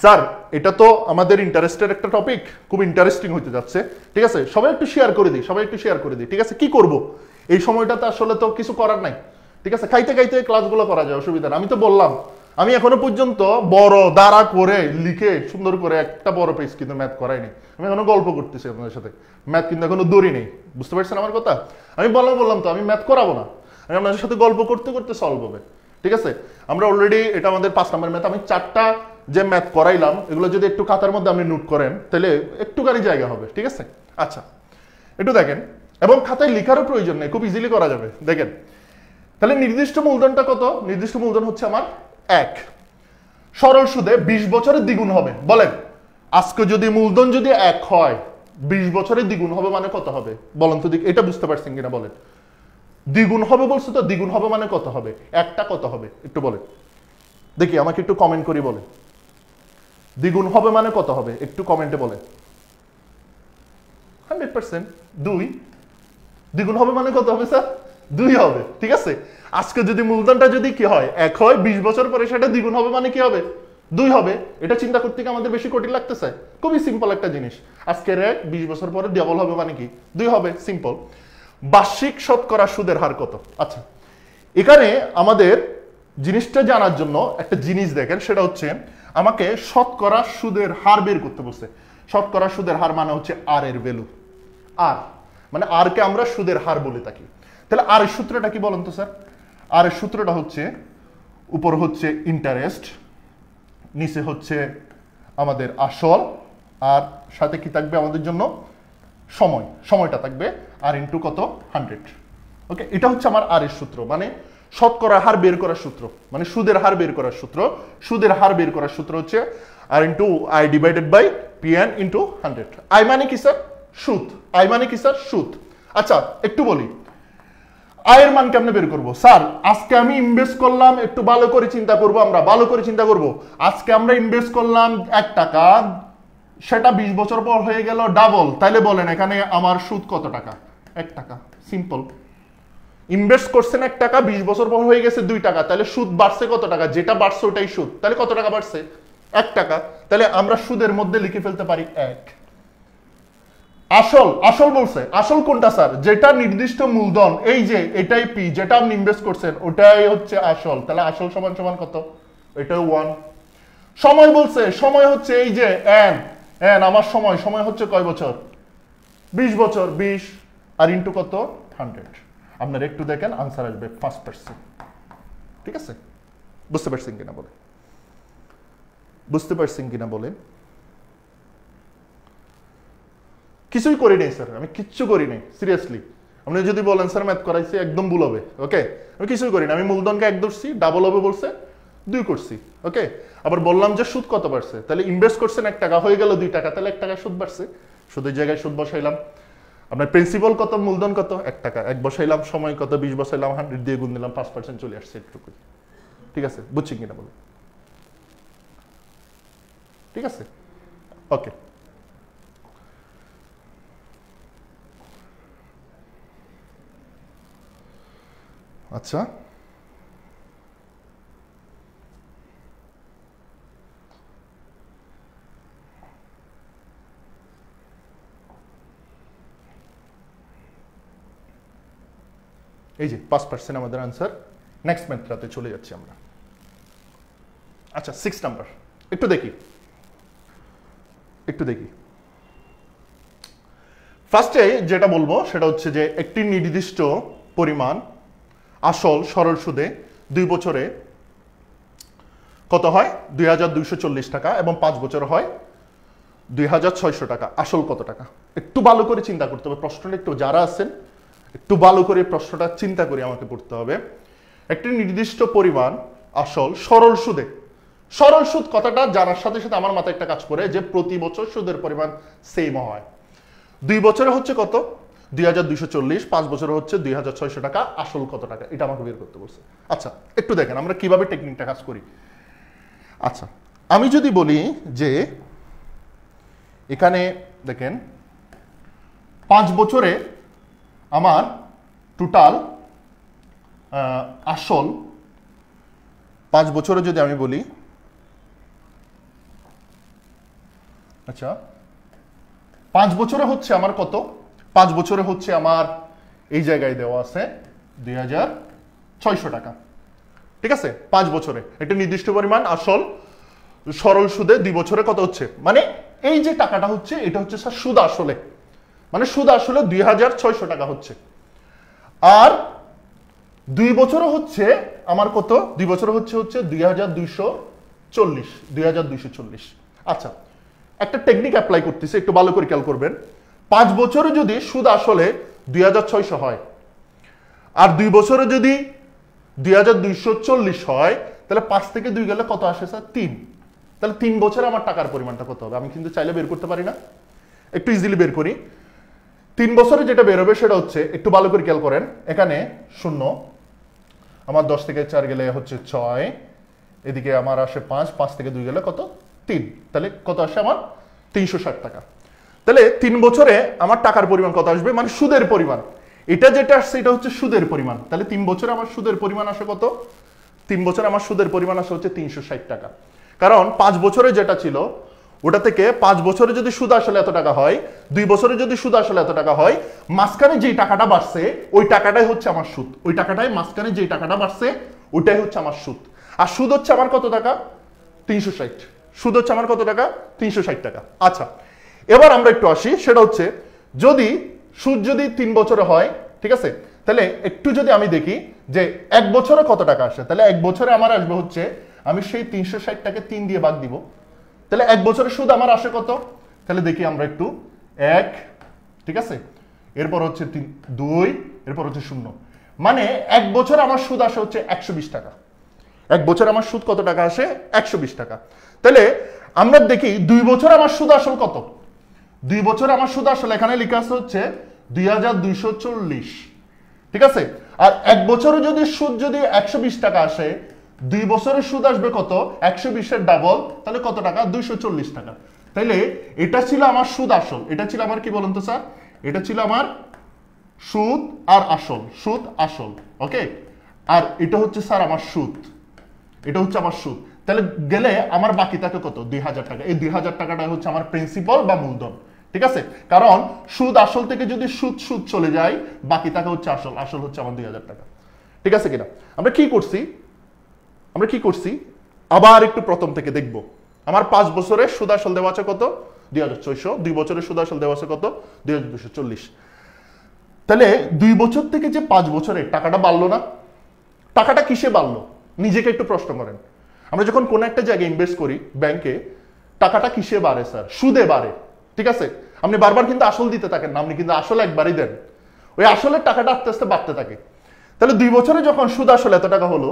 স্যার এটা তো আমাদের ইন্টারেস্টের একটা টপিক, খুব ইন্টারেস্টিং হতে যাচ্ছে, ঠিক আছে। সবাই একটু শেয়ার করে দিই, সবাই একটু শেয়ার করে দিই, ঠিক আছে। কি করব এই সময়টাতে? আসলে তো কিছু করার নাই, ঠিক আছে। খাইতে খাইতে ক্লাসগুলো করা যায়, অসুবিধা না। আমি তো বললাম আমি এখনো পর্যন্ত বড় দ্বারা করে লিখে সুন্দর করে একটা বড় পেজ কিন্তু ম্যাথ করাইনি। আমি এখনো গল্প করতেছি আপনাদের সাথে, ম্যাথ কিন্তু এখনো দৌড়ি নেই। বুঝতে পারছেন আমার কথা? আমি বললাম তো আমি ম্যাথ করাবো না, আমি আপনাদের সাথে গল্প করতে করতে সলভ হবে, ঠিক আছে। আমরা অলরেডি এটা আমাদের 5 নম্বর ম্যাথ, আমি 4টা যে ম্যাথ করাইলাম এগুলো যদি একটু খাতার মধ্যে আপনি নোট করেন তাহলে একটুখানি জায়গা হবে, ঠিক আছে। আচ্ছা একটু দেখেন, এবং খাতায় লেখারও প্রয়োজন নেই, খুব ইজিলি করা যাবে। দেখেন তাহলে নির্দিষ্ট মূলধনটা কত? নির্দিষ্ট মূলধন হচ্ছে আমার 1। সরল সুদে 20 বছরের দ্বিগুণ হবে। বলেন আজকে যদি মূলধন যদি 1 হয়, 20 বছরের দ্বিগুণ হবে মানে কত হবে? বলেন তো দেখি, এটা বুঝতে পারছেন কিনা বলেন। দ্বিগুণ হবে বলছো তো, দ্বিগুণ হবে মানে কত হবে? একটা কত হবে একটু বলেন দেখি, আমাকে একটু কমেন্ট করি বলেন। দ্বিগুণ হবে মানে কত হবে একটু কমেন্টে বলেন। 100%, 2। দ্বিগুণ হবে মানে কত হবে স্যার? 2 হবে, ঠিক আছে। আজকে যদি মূলধনটা যদি কি হয় 1 হয়, 20 বছর পরে সেটা দ্বিগুণ হবে মানে কি হবে? 2 হবে। এটা চিন্তা করতে কি আমাদের বেশি কঠিন লাগতেছে? খুবই সিম্পল একটা জিনিস। আজকের 1 20 বছর পরে ডাবল হবে মানে কি? 2 হবে, সিম্পল। বার্ষিক শতকরা সুদের হার কত? আচ্ছা এখানে আমাদের জিনিসটা জানার জন্য একটা জিনিস দেখেন, সেটা হচ্ছে আমাকে শতকরা সুদের হার বের করতে বলছে। শতকরা সুদের হার মানে হচ্ছে আর এর ভ্যালু, আর মানে আর কে আমরা সুদের হার বলে থাকি। তাহলে আর এর সূত্রটা কি বলেন তো স্যার? আর এর সূত্রটা হচ্ছে উপর হচ্ছে ইন্টারেস্ট, নিচে হচ্ছে আমাদের আসল, আর সাথে কি থাকবে আমাদের জন্য? সময়। সময়টা থাকবে আর ইন্টু কত? 100। ওকে, এটা হচ্ছে আমার আর এর সূত্র, মানে শতকরা হার বের করার সূত্র, মানে সুদের হার বের করার সূত্র। সুদের হার বের করার সূত্র হচ্ছে R into I divided by PN into 100। I মানে কি স্যার? সুদ। আই মানে কি স্যার? সুদ। আচ্ছা একটু বলি আয়ের মান কেমনে বের করবো? স্যার আজকে আমি ইনভেস্ট করলাম, একটু ভালো করে চিন্তা করবো, আমরা ভালো করে চিন্তা করবো। আজকে আমরা ইনভেস্ট করলাম 1 টাকা, সেটা 20 বছর পর হয়ে গেল ডাবল, তাইলে বলেন এখানে আমার সুদ কত টাকা? 1 টাকা। সিম্পল। ইনভেস্ট করছেন 1 টাকা, 20 বছর পর হয়ে গেছে 2 টাকা, তাহলে সুদ বাড়ছে কত টাকা? যেটা বাড়ছে ওটাই সুদ, তাহলে কত টাকা বাড়ছে? 1 টাকা। তাহলে আমরা সুদের মধ্যে লিখে ফেলতে পারি 1। আসল আসল বলছে, আসল কোনটা স্যার? যেটা নির্দিষ্ট মূলধন, এই যে এটাই পি, যেটা আপনি ইনভেস্ট করছেন ওটাই হচ্ছে আসল। তাহলে আসল সমান সমান কত? এটাও 1। সময় বলছে, সময় হচ্ছে এই যে এন, এন আমার সময়, সময় হচ্ছে কয় বছর? 20 বছর, 20 আর ইন্টু কত? 100। আপনারা একটু দেখেন আনসার আসবে 5%। ঠিক আছে, বুঝতে পারছেন কিনা বলে, বুঝতে পারছেন কিনা বলে? কিছুই করি নাই স্যার, আমি কিচ্ছু করি নাই সিরিয়াসলি। আপনি যদি বলেন স্যার ম্যাথ করাইছি, একদম ভুল হবে। ওকে, আমি কিছুই করি না। আমি মূলধনকে 1 ধরছি, ডাবল হবে বলছে 2 করছি। ওকে, আবার বললাম যে সুদ কত বাড়ছে, তাহলে ইনভেস্ট করছেন 1 টাকা, হয়ে গেল 2 টাকা, তাহলে 1 টাকা সুদ বাড়ছে, সুদের জায়গায় সুদ বসাইলাম। আপনার প্রিন্সিপাল কত, মূলধন কত? 1 টাকা, 1 বসাইলাম, সময় কত? 20 বসাইলাম, 100 দিয়ে গুণ দিলাম, 5% চলে আসছে এটুকুই। ঠিক আছে, বুঝছি কিনা বলে? ঠিক আছে, ওকে। আচ্ছা, এই যে 5% আমাদের আনসার। নেক্সট ম্যাথটাতে চলে যাচ্ছি আমরা। আচ্ছা, 6 নাম্বার একটু দেখি, একটু দেখি। ফার্স্টে যেটা বলবো সেটা হচ্ছে যে একটি নির্দিষ্ট পরিমাণ আসল সরল সুদে 2 বছরে কত হয়? 2240 টাকা, এবং 5 বছর হয় 2600 টাকা। আসল কত টাকা? একটু ভালো করে চিন্তা করতে হবে প্রশ্নটা, একটু যারা আছেন একটু ভালো করে প্রশ্নটা চিন্তা করে আমাকে পড়তে হবে। একটি নির্দিষ্ট পরিমাণ আসল সরল সুদে, সরল সুদ কথাটা জানার সাথে সাথে আমার মাথায় একটা কাজ করে যে প্রতি বছর সুদের পরিমাণ সেম হয়। 2 বছরে হচ্ছে কত? 2240, 5 বছরে হচ্ছে 2600 টাকা। আসল কত টাকা এটা আমাকে বের করতে বলছে। আচ্ছা, একটু দেখেন আমরা কিভাবে টেকনিকটা কাজ করি। আচ্ছা, আমি যদি বলি যে এখানে দেখেন 5 বছরে আমার টোটাল আসল, 5 বছরে যদি আমি বলি, আচ্ছা 5 বছরে হচ্ছে আমার কত? 5 বছরে হচ্ছে আমার এই জায়গায় দেওয়া আছে 2600 টাকা। ঠিক আছে, 5 বছরে একটা নির্দিষ্ট পরিমাণ আসল সরল সুদে 2 বছরে কত হচ্ছে, মানে এই যে টাকাটা হচ্ছে এটা হচ্ছে স্যার সুদ আসলে, মানে সুদ আসলে 2600 টাকা হচ্ছে। আর 2 বছরে হচ্ছে আমার কত? 2 বছরে হচ্ছে 2240। আচ্ছা, একটা টেকনিক অ্যাপ্লাই করতেছি, একটু ভালো করে খেয়াল করবেন। 5 বছরে যদি সুদ আসলে 2600 হয় আর 2 বছরে যদি 2240 হয়, তাহলে 5 থেকে 2 গেলে কত আসে স্যার? 3। তাহলে 3 বছরে আমার টাকার পরিমাণটা কত হবে? আমি কিন্তু চাইলে বের করতে পারি না, একটু ইজিলি বের করি। 3 বছরে যেটা বের হবে সেটা হচ্ছে, একটু ভালো করে খেয়াল করেন, এখানে 0, আমার 10 থেকে 4 গেলে হচ্ছে 6, এদিকে আমার আসে 5, 5 থেকে 2 গেলে কত? 3। তাহলে কত আসে আমার? 360 টাকা। তাহলে 3 বছরে আমার টাকার পরিমাণ কত আসবে, মানে সুদের পরিমাণ। এটা যেটা আসছে এটা হচ্ছে সুদের পরিমাণ। তাহলে 3 বছরে আমার সুদের পরিমাণ আসে কত? 3 বছরে আমার সুদের পরিমাণ আসে হচ্ছে 360 টাকা। কারণ 5 বছরে যেটা ছিল ওটা থেকে 5 বছরে যদি সুদ আসলে এত টাকা হয়, 2 বছরে যদি সুদ আসলে এত টাকা হয়, মাঝখানে যেই টাকাটা বাড়ছে ওই টাকাটাই হচ্ছে আমার সুদ। ওই টাকাটাই মাঝখানে যেই টাকাটা বাড়ছে ওইটাই হচ্ছে আমার সুদ। আর সুদ হচ্ছে আমার কত টাকা? 360। সুদ হচ্ছে আমার কত টাকা? 360 টাকা। আচ্ছা, এবার আমরা একটু আসি, সেটা হচ্ছে যদি সুদ যদি 3 বছরে হয়, ঠিক আছে, তাহলে একটু যদি আমি দেখি যে 1 বছরে কত টাকা আসে, তাহলে 1 বছরে আমার আসবে হচ্ছে, আমি সেই 360 টাকে 3 দিয়ে ভাগ দিব, তাহলে 1 বছরের সুদ আমার আসে কত? তাহলে দেখি আমরা একটু, 1, ঠিক আছে, এরপর হচ্ছে 2, এরপর হচ্ছে 0, মানে 1 বছর আমার সুদ আসে হচ্ছে 120 টাকা। 1 বছর আমার সুদ কত টাকা আসে? 120 টাকা। তাহলে আমরা দেখি 2 বছর আমার সুদ আসল কত? 2 বছর আমার সুদ আসলে এখানে লেখা আছে হচ্ছে 2240, ঠিক আছে। আর 1 বছরে যদি সুদ যদি 120 টাকা আসে, 2 বছরের সুদ আসবে কত? 120 এর ডাবল, তাহলে কত টাকা? 240 টাকা। তাইলে এটা ছিল আমার সুদ আসল, এটা ছিল আমার কি বলুন তো স্যার? এটা ছিল আমার সুদ আর আসল, সুদ আসল, ওকে। আর এটা হচ্ছে স্যার আমার সুদ, এটা হচ্ছে আমার সুদ। তাহলে গেলে আমার বাকি থাকে কত? 2000 টাকা। এই 2000 টাকাটা হচ্ছে আমার প্রিন্সিপাল বা মূলধন, ঠিক আছে, কারণ সুদ আসল থেকে যদি সুদ সুদ চলে যায়, বাকি টাকা হচ্ছে আসল, আসল হচ্ছে আমার 2000 টাকা। ঠিক আছে কিনা? আমরা কি করছি আবার একটু প্রথম থেকে দেখব। আমার 5 বছরের সুদ আসল দেওয়া আছে কত? 2400। 2 বছরের সুদ আসল দেওয়া আছে কত? 2240। তাহলে 2 বছর থেকে যে 5 বছরে টাকাটা বাড়লো না, টাকাটা কিসে বাড়লো? নিজেকে একটু প্রশ্ন করেন। আমরা যখন কোনো একটা জায়গায় ইনভেস্ট করি ব্যাংকে, টাকাটা কিসে বাড়ে স্যার? সুদে বাড়ে। ঠিক আছে, আপনি বারবার কিন্তু আসল দিতে থাকেন না, আপনি কিন্তু আসলে একবারই দেন, ওই আসলের টাকাটা আস্তে আস্তে বাড়তে থাকে। তাহলে 2 বছরে যখন সুদ আসলে এত টাকা হলো,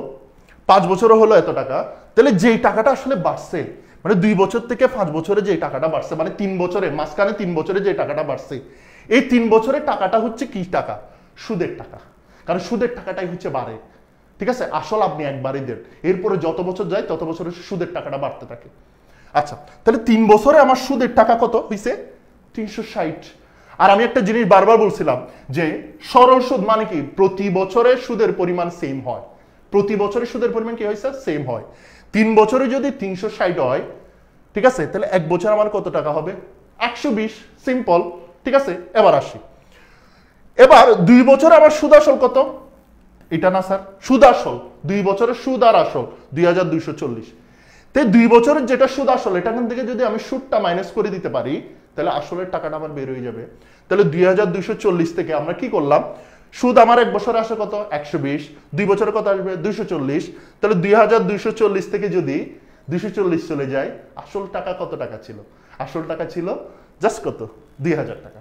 5 বছরও হলো এত টাকা, তাহলে যেই টাকাটা আসলে বাড়ছে, মানে 2 বছর থেকে 5 বছরে যে টাকাটা বাড়ছে, মানে 3 বছরে, মাঝখানে 3 বছরে যে টাকাটা বাড়ছে, এই 3 বছরের টাকাটা হচ্ছে কি টাকা? সুদের টাকা। কারণ সুদের টাকাটাই হচ্ছে বাড়ে। ঠিক আছে, আসল আপনি একবারই দেন, এরপরে যত বছর যায় তত বছরে সুদের টাকাটা বাড়তে থাকে। আচ্ছা, তাহলে 3 বছরে আমার সুদের টাকা কত হইছে? 360। আর আমি একটা জিনিস বারবার বলছিলাম যে সরল সুদ মানে কি? প্রতি বছরে সুদের পরিমাণ সেম হয়। প্রতি বছরে সুদের পরিমাণ কি হয়েছে? সেম হয়। 3 বছরে যদি 360 হয়, ঠিক আছে, তাহলে 1 বছর আমার কত টাকা হবে? 120। সিম্পল। ঠিক আছে, এবার আসি, এবার 2 বছর আমার সুদ আসল কত? এটা না স্যার, সুদ আসল 2 বছরের সুদ আর আসল 2240। তাই 2 বছরের যেটা সুদ আসল, এটাখান থেকে যদি আমি সুদটা মাইনাস করে দিতে পারি, তাহলে আসলের টাকাটা আমার বের হয়ে যাবে। তাহলে 2240 থেকে আমরা কি করলাম? সুদ আমার 1 বছরে আসে কত? 120। 2 বছরে কত আসবে? 240। তাহলে 2240 থেকে যদি 240 চলে যায়, আসল টাকা কত টাকা ছিল? আসল টাকা ছিল জাস্ট কত? 2000 টাকা।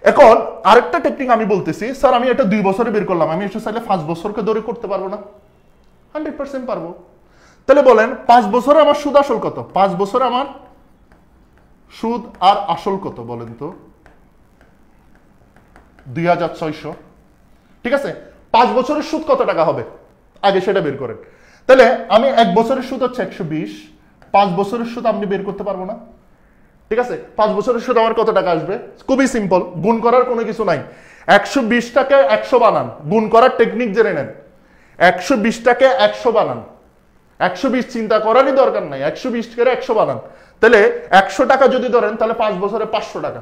এখন আরেকটা টেকনিক আমি বলতেছি, স্যার আমি এটা 2 বছরে বের করলাম, আমি এটা চাইলে 5 বছরকে ধরে করতে পারবো না? 100% পারবো। তাহলে বলেন 5 বছরে আমার সুদ আসল কত? 5 বছরে আমার সুদ আর আসল কত বলেন তো? 2600। ঠিক আছে, 5 বছরের সুদ কত টাকা হবে আগে সেটা বের করেন। তাহলে আমি 1 বছরের সুদ হচ্ছে 120, 5 বছরের সুদ আপনি বের করতে পারবো না? ঠিক আছে, 5 বছরের সুদ আমার কত টাকা আসবে? খুবই সিম্পল, গুণ করার কোনো কিছু নাই। 120 টাকে 100 বানান, গুণ করার টেকনিক জেনে নেন। 120 টাকে 100 বানান, 120 চিন্তা করারই দরকার নাই, 120 করে 100 বানান। তাহলে 100 টাকা যদি ধরেন, তাহলে 5 বছরে 500 টাকা।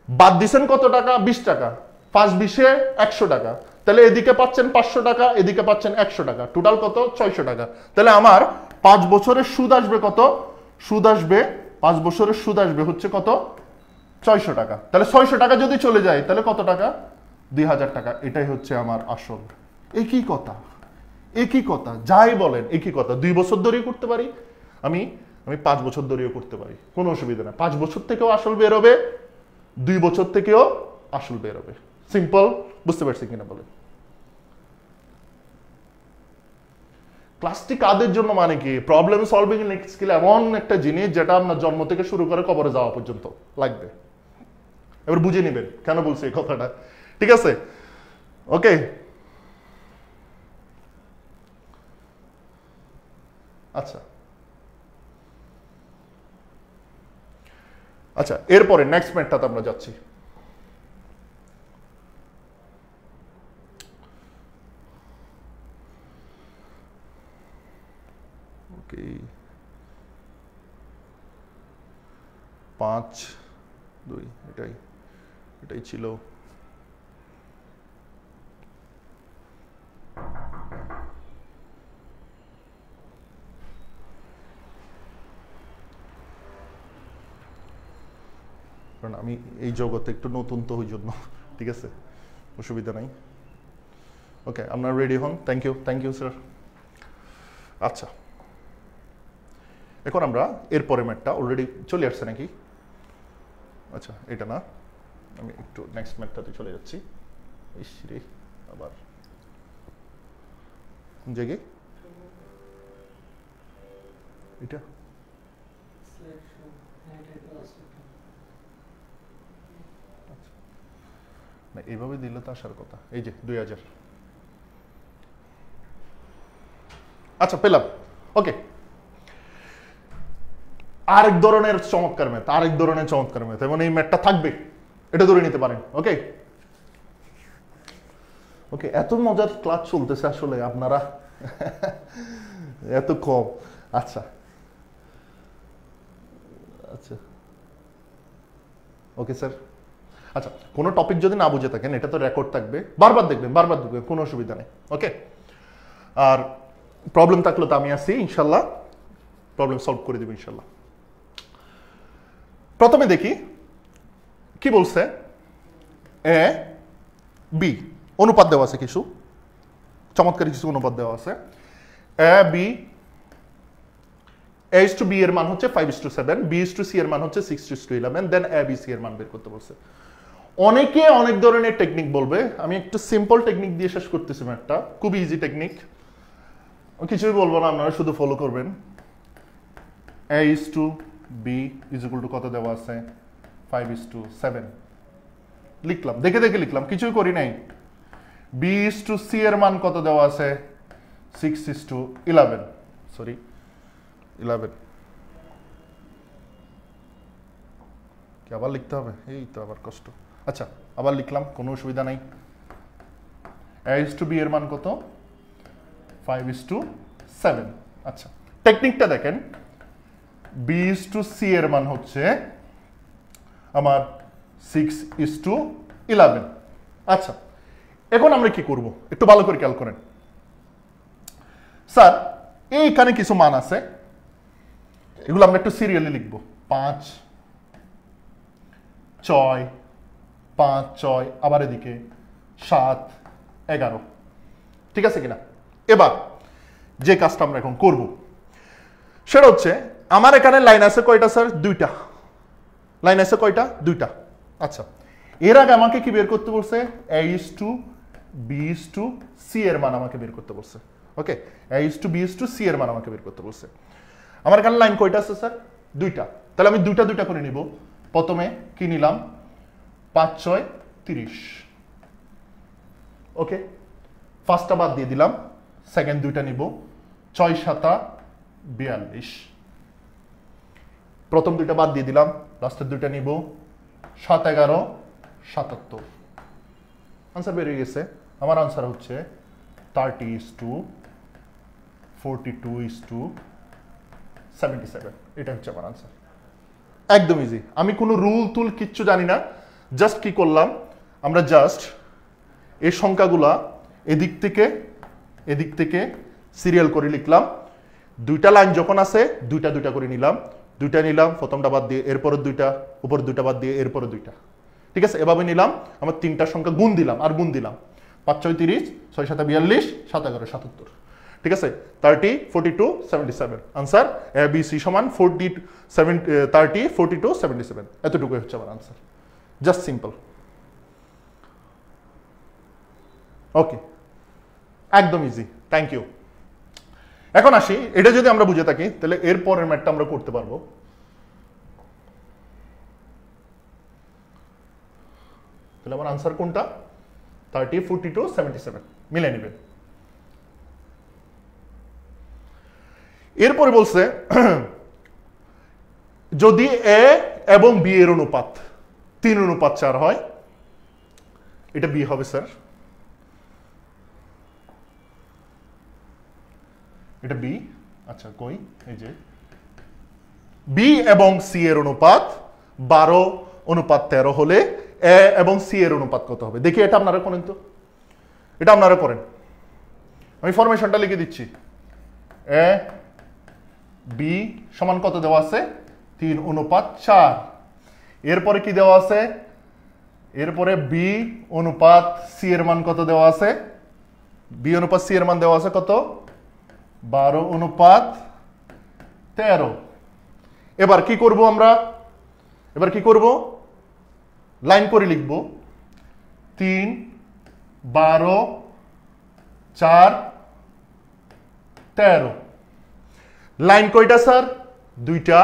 বাদ দিচ্ছেন কত টাকা? 20 টাকা। 5 20-এ 100 টাকা। তাহলে এদিকে পাচ্ছেন 500 টাকা, এদিকে পাচ্ছেন 100 টাকা, টোটাল কত? 600 টাকা। তাহলে আমার 5 বছরের সুদ আসবে কত? সুদ আসবে 5 বছরের সুদ আসবে হচ্ছে কত? 600 টাকা। তাহলে 600 টাকা যদি চলে যায়, তাহলে কত টাকা? 2000 টাকা। এটাই হচ্ছে আমার আসল। একই কথা, একই কথা, যাই বলেন একই কথা। 2 বছর ধরেও করতে পারি, আমি 5 বছর ধরেও করতে পারি, কোনো অসুবিধা না। 5 বছর থেকেও আসল বের হবে, 2 বছর থেকেও আসল বের হবে। সিম্পল, বুঝতে পারছি কিনা বলেন? ক্লাসটি কাদের জন্য মানে কি? প্রবলেম সলভিং স্কিল এমন একটা জিনিস যেটা আপনার জন্ম থেকে শুরু করে কবরে যাওয়া পর্যন্ত লাগবে। এবার বুঝে নেবেন কেন বলছি এই কথাটা। ঠিক আছে, ওকে। আচ্ছা আচ্ছা, এরপরে নেক্সট ম্যাথটাতে আমরা যাচ্ছি। ওকে, 5 2 এটাই এটাই ছিল। কারণ আমি এই জগতে একটু নতুন তো, ওই জন্য। ঠিক আছে, অসুবিধা নাই। ওকে, আপনারা রেডি হন। Thank you sir. আচ্ছা, এখন আমরা এরপরে ম্যাথটা অলরেডি চলে আসছে নাকি? আচ্ছা, এটা না, আমি একটু নেক্সট ম্যাথটাতে চলে যাচ্ছি। ইস রে, আবার কোন জায়গায় এটা? না, এইভাবে দিলে তো আসার কথা। এই যে 2000। আচ্ছা, পেলাম। ওকে, আরেক ধরনের চমৎকার ম্যাথ, আরেক ধরনের চমৎকার ম্যাথ, এবং এই ম্যাথটা থাকবে, এটা ধরে নিতে পারেন। ওকে ওকে, এত মজার ক্লাস চলতেছে আসলে, আপনারা এত কম। আচ্ছা আচ্ছা ওকে স্যার? আচ্ছা, কোনো টপিক যদি না বুঝে থাকেন, এটা তো রেকর্ড থাকবে, বারবার দেখবেন, কোনো অসুবিধা নেই। ওকে, আর প্রবলেম থাকলে তো আমি আছি, ইনশাল্লাহ প্রবলেম সলভ করে দেবো ইনশাল্লাহ। প্রথমে দেখি কি বলছে। এ বি অনুপাত দেওয়া আছে, কিছু চমৎকার কিছু অনুপাত দেওয়া আছে। A B, A is to B এর মান হচ্ছে 5:7, বি ইস টু সি এর মান হচ্ছে 6:11, দেন এ বি সি এর মান বের করতে বলছে। অনেকে অনেক ধরনের টেকনিক বলবে, আমি একটু সিম্পল টেকনিক দিয়ে শেষ করতেছি, একটা খুবই ইজি টেকনিক, কিছুই বলবো না, আপনারা শুধু ফলো করবেন। A is to B is equal to কত দেওয়া আছে, 5:7 লিখলাম, দেখে দেখে লিখলাম, কিছুই করি নাই। বি ইস টু সি এর মান কত দেওয়া আছে, 6:11, সরি 11, কি আবার লিখতে হবে? এই তো আবার কষ্ট। আচ্ছা, আবার লিখলাম, কোনো অসুবিধা নাই। এ ইস টু বি এর মান কত, 5:7। আচ্ছা, টেকনিকটা দেখেন, বি ইস টু সি এর মান হচ্ছে আমার 6:11। আচ্ছা, এখন আমরা কি করব একটু ভালো করে খেয়াল করেন। স্যার এইখানে কিছু মান আছে, এগুলো আমরা একটু সিরিয়ালি লিখবো। 5, 6, 5, 6, আবার এদিকে 7, 11, ঠিক আছে কিনা? এবার যে কাজটা আমরা এখন করব সেটা হচ্ছে, আমার এখানে লাইন আছে কয়টা স্যার? 2টা লাইন আছে, কয়টা? 2টা। আচ্ছা, এর আগে আমাকে কি বের করতে বলছে? A is to B is to C এর মান আমাকে বের করতে বলছে। Okay, A is to B is to C এর মান আমাকে বের করতে বলছে। আমার এখানে লাইন কয়টা আছে স্যার? 2টা। তাহলে আমি 2টা করে নিব। প্রথমে কি নিলাম? 5, 6, 30। ওকে, ফার্স্টটা বাদ দিয়ে দিলাম, সেকেন্ড 2টা নিব। 6, 7, 42। প্রথম 2টা বাদ দিয়ে দিলাম, লাস্টের 2টা নিব। 7, 11, 77। আনসার বেরিয়ে গেছে। আমার আনসার হচ্ছে 30:42:77। এটা হচ্ছে আমার আনসার। একদম ইজি, আমি কোনো রুল টুল কিচ্ছু জানি না। জাস্ট কি করলাম, আমরা জাস্ট এই সংখ্যাগুলা এদিক থেকে সিরিয়াল করে লিখলাম। 2টা লাইন যখন আছে 2টা করে নিলাম, 2টা নিলাম, প্রথমটা বাদ দিয়ে এরপরে 2টা, উপরে 2টা বাদ দিয়ে এরপরে 2টা, ঠিক আছে? এভাবে নিলাম, আমার 3টার সংখ্যা গুণ দিলাম আর গুণ দিলাম। 5, 6, 30, 6, 7, 42, 7, 11, 77, ঠিক আছে? 30, 42, 77। আনসার এ বি সি সমান 30, 42, 77। এতটুকুই হচ্ছে আমার আনসার। Just simple. ওকে, একদম ইজি। Thank you. এখন আসি, এটা যদি আমরা বুঝে থাকি তাহলে এর পরের ম্যাথটা আমরা করতে পারবো। তাহলে আমার আনসার কোনটা? 30, 42, 77 মিলে নেবেন। এরপরে বলছে যদি এ এবং বি এর অনুপাত 3:4 হয়, এটা বি হবে স্যার, এটা বি। আচ্ছা কই, এই যে বি এবং সি এর অনুপাত 12:13 হলে এ এবং সি এর অনুপাত কত হবে? দেখি এটা আপনারা করেন তো, এটা আপনারা করেন। আমি ফরমেশনটা লিখে দিচ্ছি। এ বি সমান কত দেওয়া আছে? 3:4। এরপরে কি দেওয়া আছে? এরপরে বি অনুপাত সি এর মান কত দেওয়া আছে? বি অনুপাত সি এর মান দেওয়া আছে কত? 12:13। এবার কি করব আমরা? এবার কি করব? লাইন করে লিখব। 3, 12, 4, 13। লাইন কয়টা স্যার? 2টা।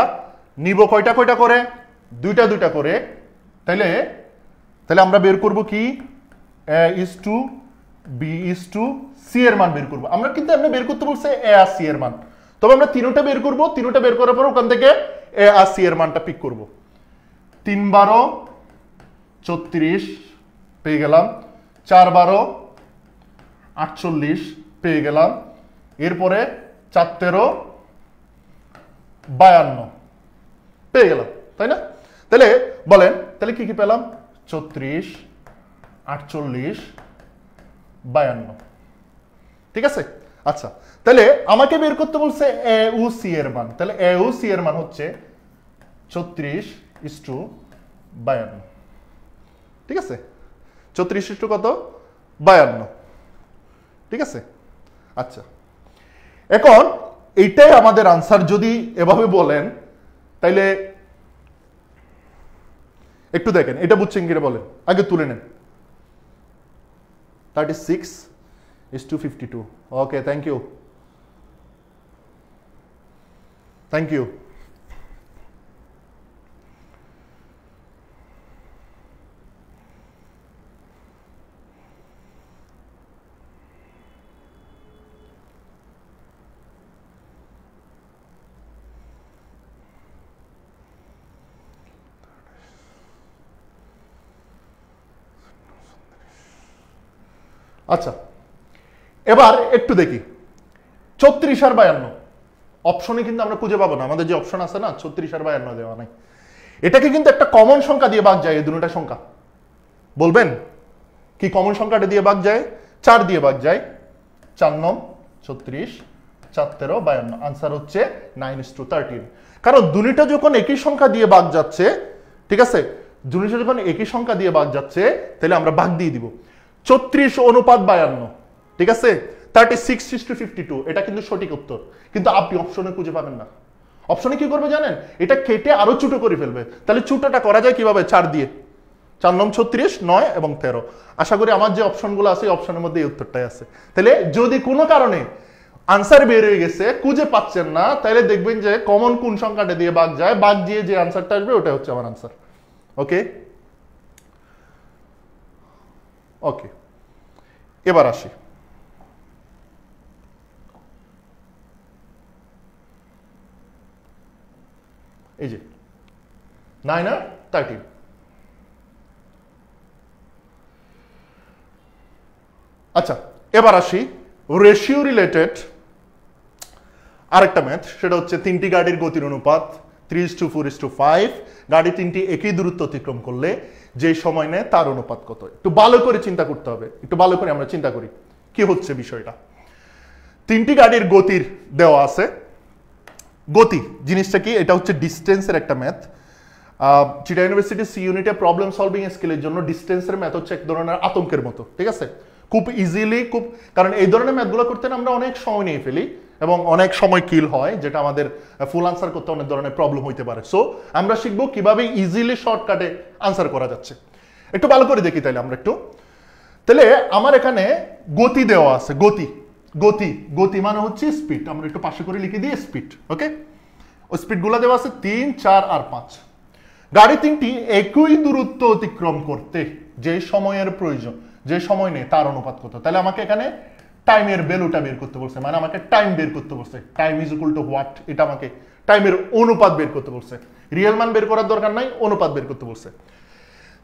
নিব কয়টা করে? 2টা করে। তাহলে আমরা বের করব কি? A is to B is to C এর মান বের করব। আমরা কিন্তু এমনি বের করতে বলছে এ আর সি এর মান, তবে আমরা 3টা বের করব। 3টা বের করার পর ওখান থেকে এ আর সি এর মানটা পিক করব। 3, 12, 34 পেয়ে গেলাম। 4, 12, 48 পেয়ে গেলাম। এরপরে 4, 13, 52 পেয়ে গেলাম, তাই না? তাহলে বলেন তাহলে কি কি পেলাম 34 48 52, ঠিক আছে। আচ্ছা তাহলে আমাকে বের করতে বলছে এ ও সি এর মান, তাহলে এ ও সি এর মান হচ্ছে 34:52, ঠিক আছে। 34 কত 52, ঠিক আছে। আচ্ছা এখন এইটাই আমাদের আনসার যদি এভাবে বলেন তাইলে একটু দেখেন এটা বুঝছেন কিনা বলেন, আগে তুলে নেন। 36:52, okay thank you, thank you. আচ্ছা এবার একটু দেখি 34 আর 52 অপশনে কিন্তু আমরা খুঁজে পাবো না, আমাদের যে অপশন আছে না 36 আর 52 দেওয়া নাই। এটাকে কিন্তু একটা কমন সংখ্যা দিয়ে ভাগ যায়, এই দুটোটা সংখ্যা বলবেন কি কমন সংখ্যাটা দিয়ে ভাগ যায়, 4 দিয়ে ভাগ যায়, 4 9 36 4 13 52, আনসার হচ্ছে 9:13। কারণ দুটোটা যখন একই সংখ্যা দিয়ে ভাগ যাচ্ছে, ঠিক আছে, দুটোটা যখন একই সংখ্যা দিয়ে ভাগ যাচ্ছে তাহলে আমরা ভাগ দিয়ে দিব। 34:52, ঠিক আছে, 36:52, এটা কিন্তু সঠিক উত্তর, কিন্তু আপনি অপশনে খুঁজে পাবেন না। অপশনে কি করবে জানেন, এটা কেটে আরো ছোট করে ফেলবে। তাহলে ছোটটা করা যায় কিভাবে, 4 দিয়ে, 4 9 36 9 এবং 13। আশা করি আমার যে অপশনগুলো আছে এই অপশনের মধ্যে এই উত্তরটাই আছে। তাহলে যদি কোনো কারণে আনসার বের হয়ে গেছে খুঁজে পাচ্ছেন না, তাহলে দেখবেন যে কমন কোন সংখ্যাটা দিয়ে ভাগ যায়, ভাগ দিয়ে যে আনসারটা আসবে ওটা হচ্ছে আমার আনসার। ওকে ওকে, এবার আসি এই যে 9 আর 13। আচ্ছা এবার আসি রেশিও রিলেটেড আরেকটা ম্যাথ, সেটা হচ্ছে তিনটি গাড়ির গতির অনুপাত 3:4:5, গাড়ি তিনটি একই দূরত্ব অতিক্রম করলে যে সময় নেয় তার অনুপাত কত। একটু ভালো করে চিন্তা করতে হবে, একটু ভালো করে আমরা চিন্তা করি কি হচ্ছে বিষয়টা। তিনটি গাড়ির গতির দেওয়া আছে, গতি জিনিসটা কি, এটা হচ্ছে ডিস্টেন্সের একটা ম্যাথ। চিটাগং ইউনিভার্সিটি সি ইউনিটে প্রবলেম সলভিং স্কিলের জন্য ডিস্টেন্সের ম্যাথ হচ্ছে এক ধরনের আতঙ্কের মতো, ঠিক আছে, খুব ইজিলি, খুব, কারণ এই ধরনের ম্যাথগুলো করতে আমরা অনেক সময় নিয়ে ফেলি এবং অনেক সময় কিল হয়, যেটা আমাদের ফুল আনসার করতে অনেক ধরনের প্রবলেম হইতে পারে। সো আমরা শিখবো কিভাবে ইজিলি শর্টকাটে আনসার করা যাচ্ছে। একটু ভালো করে দেখি তাহলে আমরা একটু, তাহলে আমার এখানে গতি দেওয়া আছে, গতি গতি গতি মানে হচ্ছে স্পিড, আমরা একটু পাশে করে লিখে দিই স্পিড। ওকে, ওই স্পিডগুলো দেওয়া আছে 3 4 আর 5। গাড়ি তিনটি একই দূরত্ব অতিক্রম করতে যে সময়ের প্রয়োজন, যে সময় নেই তার অনুপাত কত। তাহলে আমাকে এখানে টাইমের ভ্যালুটা বের করতে বলছে, মানে আমাকে টাইম বের করতে বলছে, time is equal two what, এটা আমাকে টাইমের অনুপাত বের করতে বলছে, রিয়েল মান বের করার দরকার নাই, অনুপাত বের করতে বলছে।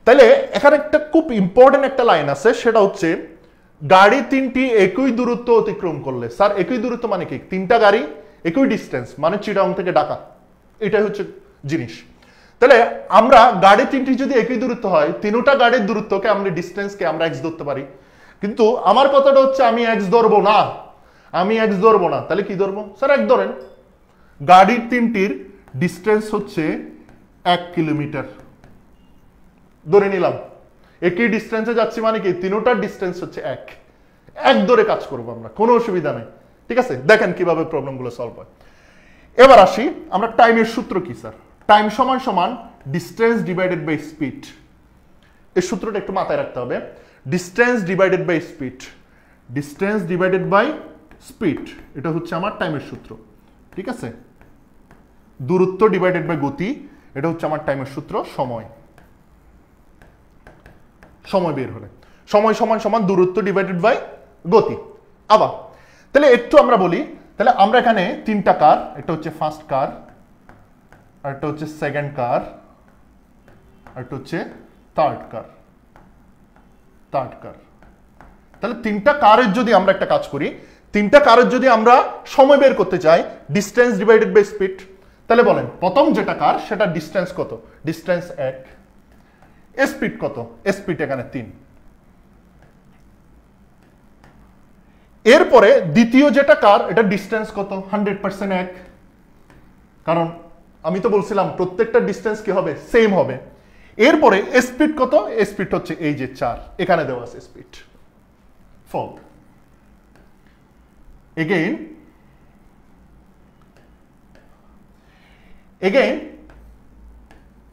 তাহলে এখানে একটা খুব ইম্পর্টেন্ট একটা লাইন আছে, সেটা হচ্ছে গাড়ি তিনটি একই দূরত্ব অতিক্রম করলে। স্যার একই দূরত্ব মানে কি, তিনটা গাড়ি একই ডিস্টেন্স, মানে চিটাগং থেকে ঢাকা, এটাই হচ্ছে জিনিস। তাহলে আমরা গাড়ি তিনটি যদি একই দূরত্ব হয়, তিনটা গাড়ির দূরত্বকে আমরা ডিস্টেন্সকে আমরা এক্স ধরতে পারি, কিন্তু আমার কথাটা হচ্ছে আমি এক্স ধরবো না, আমি এক্স ধরবো না, তাহলে কি ধরবো, স্যার এক ধরেন, গাড়ির তিনটির ডিস্টেন্স হচ্ছে 1 কিলোমিটার ধরে নিলাম, একই ডিস্টেন্সে যাচ্ছি মানে কি তিনটার ডিস্টেন্স হচ্ছে 1, এক ধরে কাজ করবো আমরা, কোনো অসুবিধা নেই, ঠিক আছে। দেখেন কিভাবে প্রবলেমগুলো সলভ হয়। এবার আসি আমরা টাইমের সূত্র কি স্যার, টাইম সমান সমান ডিস্টেন্স ডিভাইডেড বাই স্পিড, এই সূত্রটা একটু মাথায় রাখতে হবে। Distance divided by speed, distance divided by speed, এটা হচ্ছে আমার টাইমের সূত্র, ঠিক আছে। দূরত্ব ডিভাইডেড বাই গতি, এটা হচ্ছে আমার টাইমের সূত্র। সময়, সময় বের হলে সময় সমান সমান দূরত্ব ডিভাইডেড বাই গতি। আবার তাহলে একটু আমরা বলি, তাহলে আমরা এখানে তিনটা কার, একটা হচ্ছে ফার্স্ট কার, আর একটা হচ্ছে সেকেন্ড কার, আর একটা হচ্ছে থার্ড কার, থার্ড কার। তাহলে তিনটা কারের যদি আমরা একটা কাজ করি, তিনটা কারের যদি আমরা সময় বের করতে চাই, ডিস্টেন্স ডিভাইডেড বাই স্পিড, তাহলে বলেন প্রথম যেটা কার সেটা ডিস্টেন্স কত, ডিস্টেন্স 1, স্পিড কত? স্পিড এখানে 3। এরপরে দ্বিতীয় যেটা কার, এটা ডিস্টেন্স কত? 100% এক, কারণ আমি তো বলছিলাম প্রত্যেকটা ডিস্টেন্স কি হবে? সেম হবে। এরপরে স্পিড কত? স্পিড হচ্ছে এই যে 4, এখানে দেওয়া আছে স্পিড 4। এগেইন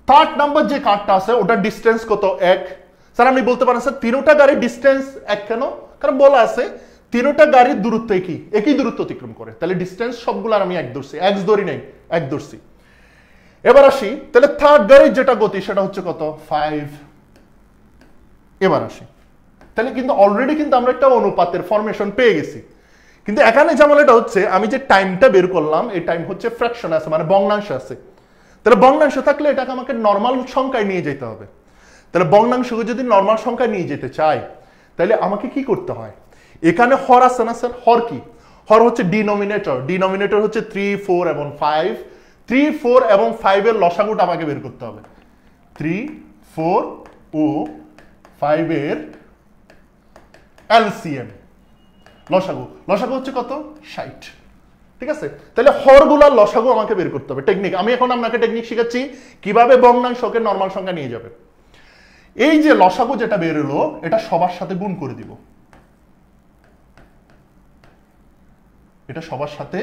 থার্ড নাম্বার যে কার্ডটা আছে ওটার ডিস্টেন্স কত? 1। স্যার আপনি বলতে পারেন স্যার তিনটা গাড়ির ডিস্টেন্স এক কেন? কারণ বলা আছে তিনটা গাড়ির দূরত্ব একই দূরত্ব অতিক্রম করে, তাহলে ডিস্টেন্স সবগুলার আমি এক ধরছি, এক্স ধরি নাই, এক ধরছি। এবার আসি, তাহলে থার্ড গাড়ির যেটা গতি সেটা হচ্ছে কত? 5। এবার আসি, তাহলে কিন্তু অলরেডি কিন্তু আমরা একটা অনুপাতের ফরমেশন পেয়ে গেছি, কিন্তু এখানে ঝামেলাটা হচ্ছে আমি যে টাইমটা বের করলাম এই টাইম হচ্ছে ফ্র্যাকশন আছে, মানে ভগ্নাংশ আছে। তাহলে ভগ্নাংশ থাকলে এটাকে আমাকে নর্মাল সংখ্যায় নিয়ে যেতে হবে। তাহলে ভগ্নাংশকে যদি নর্মাল সংখ্যায় নিয়ে যেতে চাই তাহলে আমাকে কি করতে হয়? এখানে হর আছে না স্যার? হর কি? হর হচ্ছে ডিনোমিনেটর। ডিনোমিনেটর হচ্ছে 3, 4 এবং 5। 3, 4 এবং 5 এর লসাগুটা আমাকে বের করতে হবে। 3, 4 ও 5 এর এলসিএম লসাগু। লসাগু হচ্ছে কত? 60। ঠিক আছে, তাহলে হরগুলার লসাগু আমাকে বের করতে হবে। টেকনিক, আমি এখন আপনাকে টেকনিক শিখাচ্ছি কিভাবে ভগ্নাংশকে নরমাল সংখ্যা নিয়ে যাবে। এই যে লসাগু যেটা বের হলো এটা সবার সাথে গুণ করে দিব, এটা সবার সাথে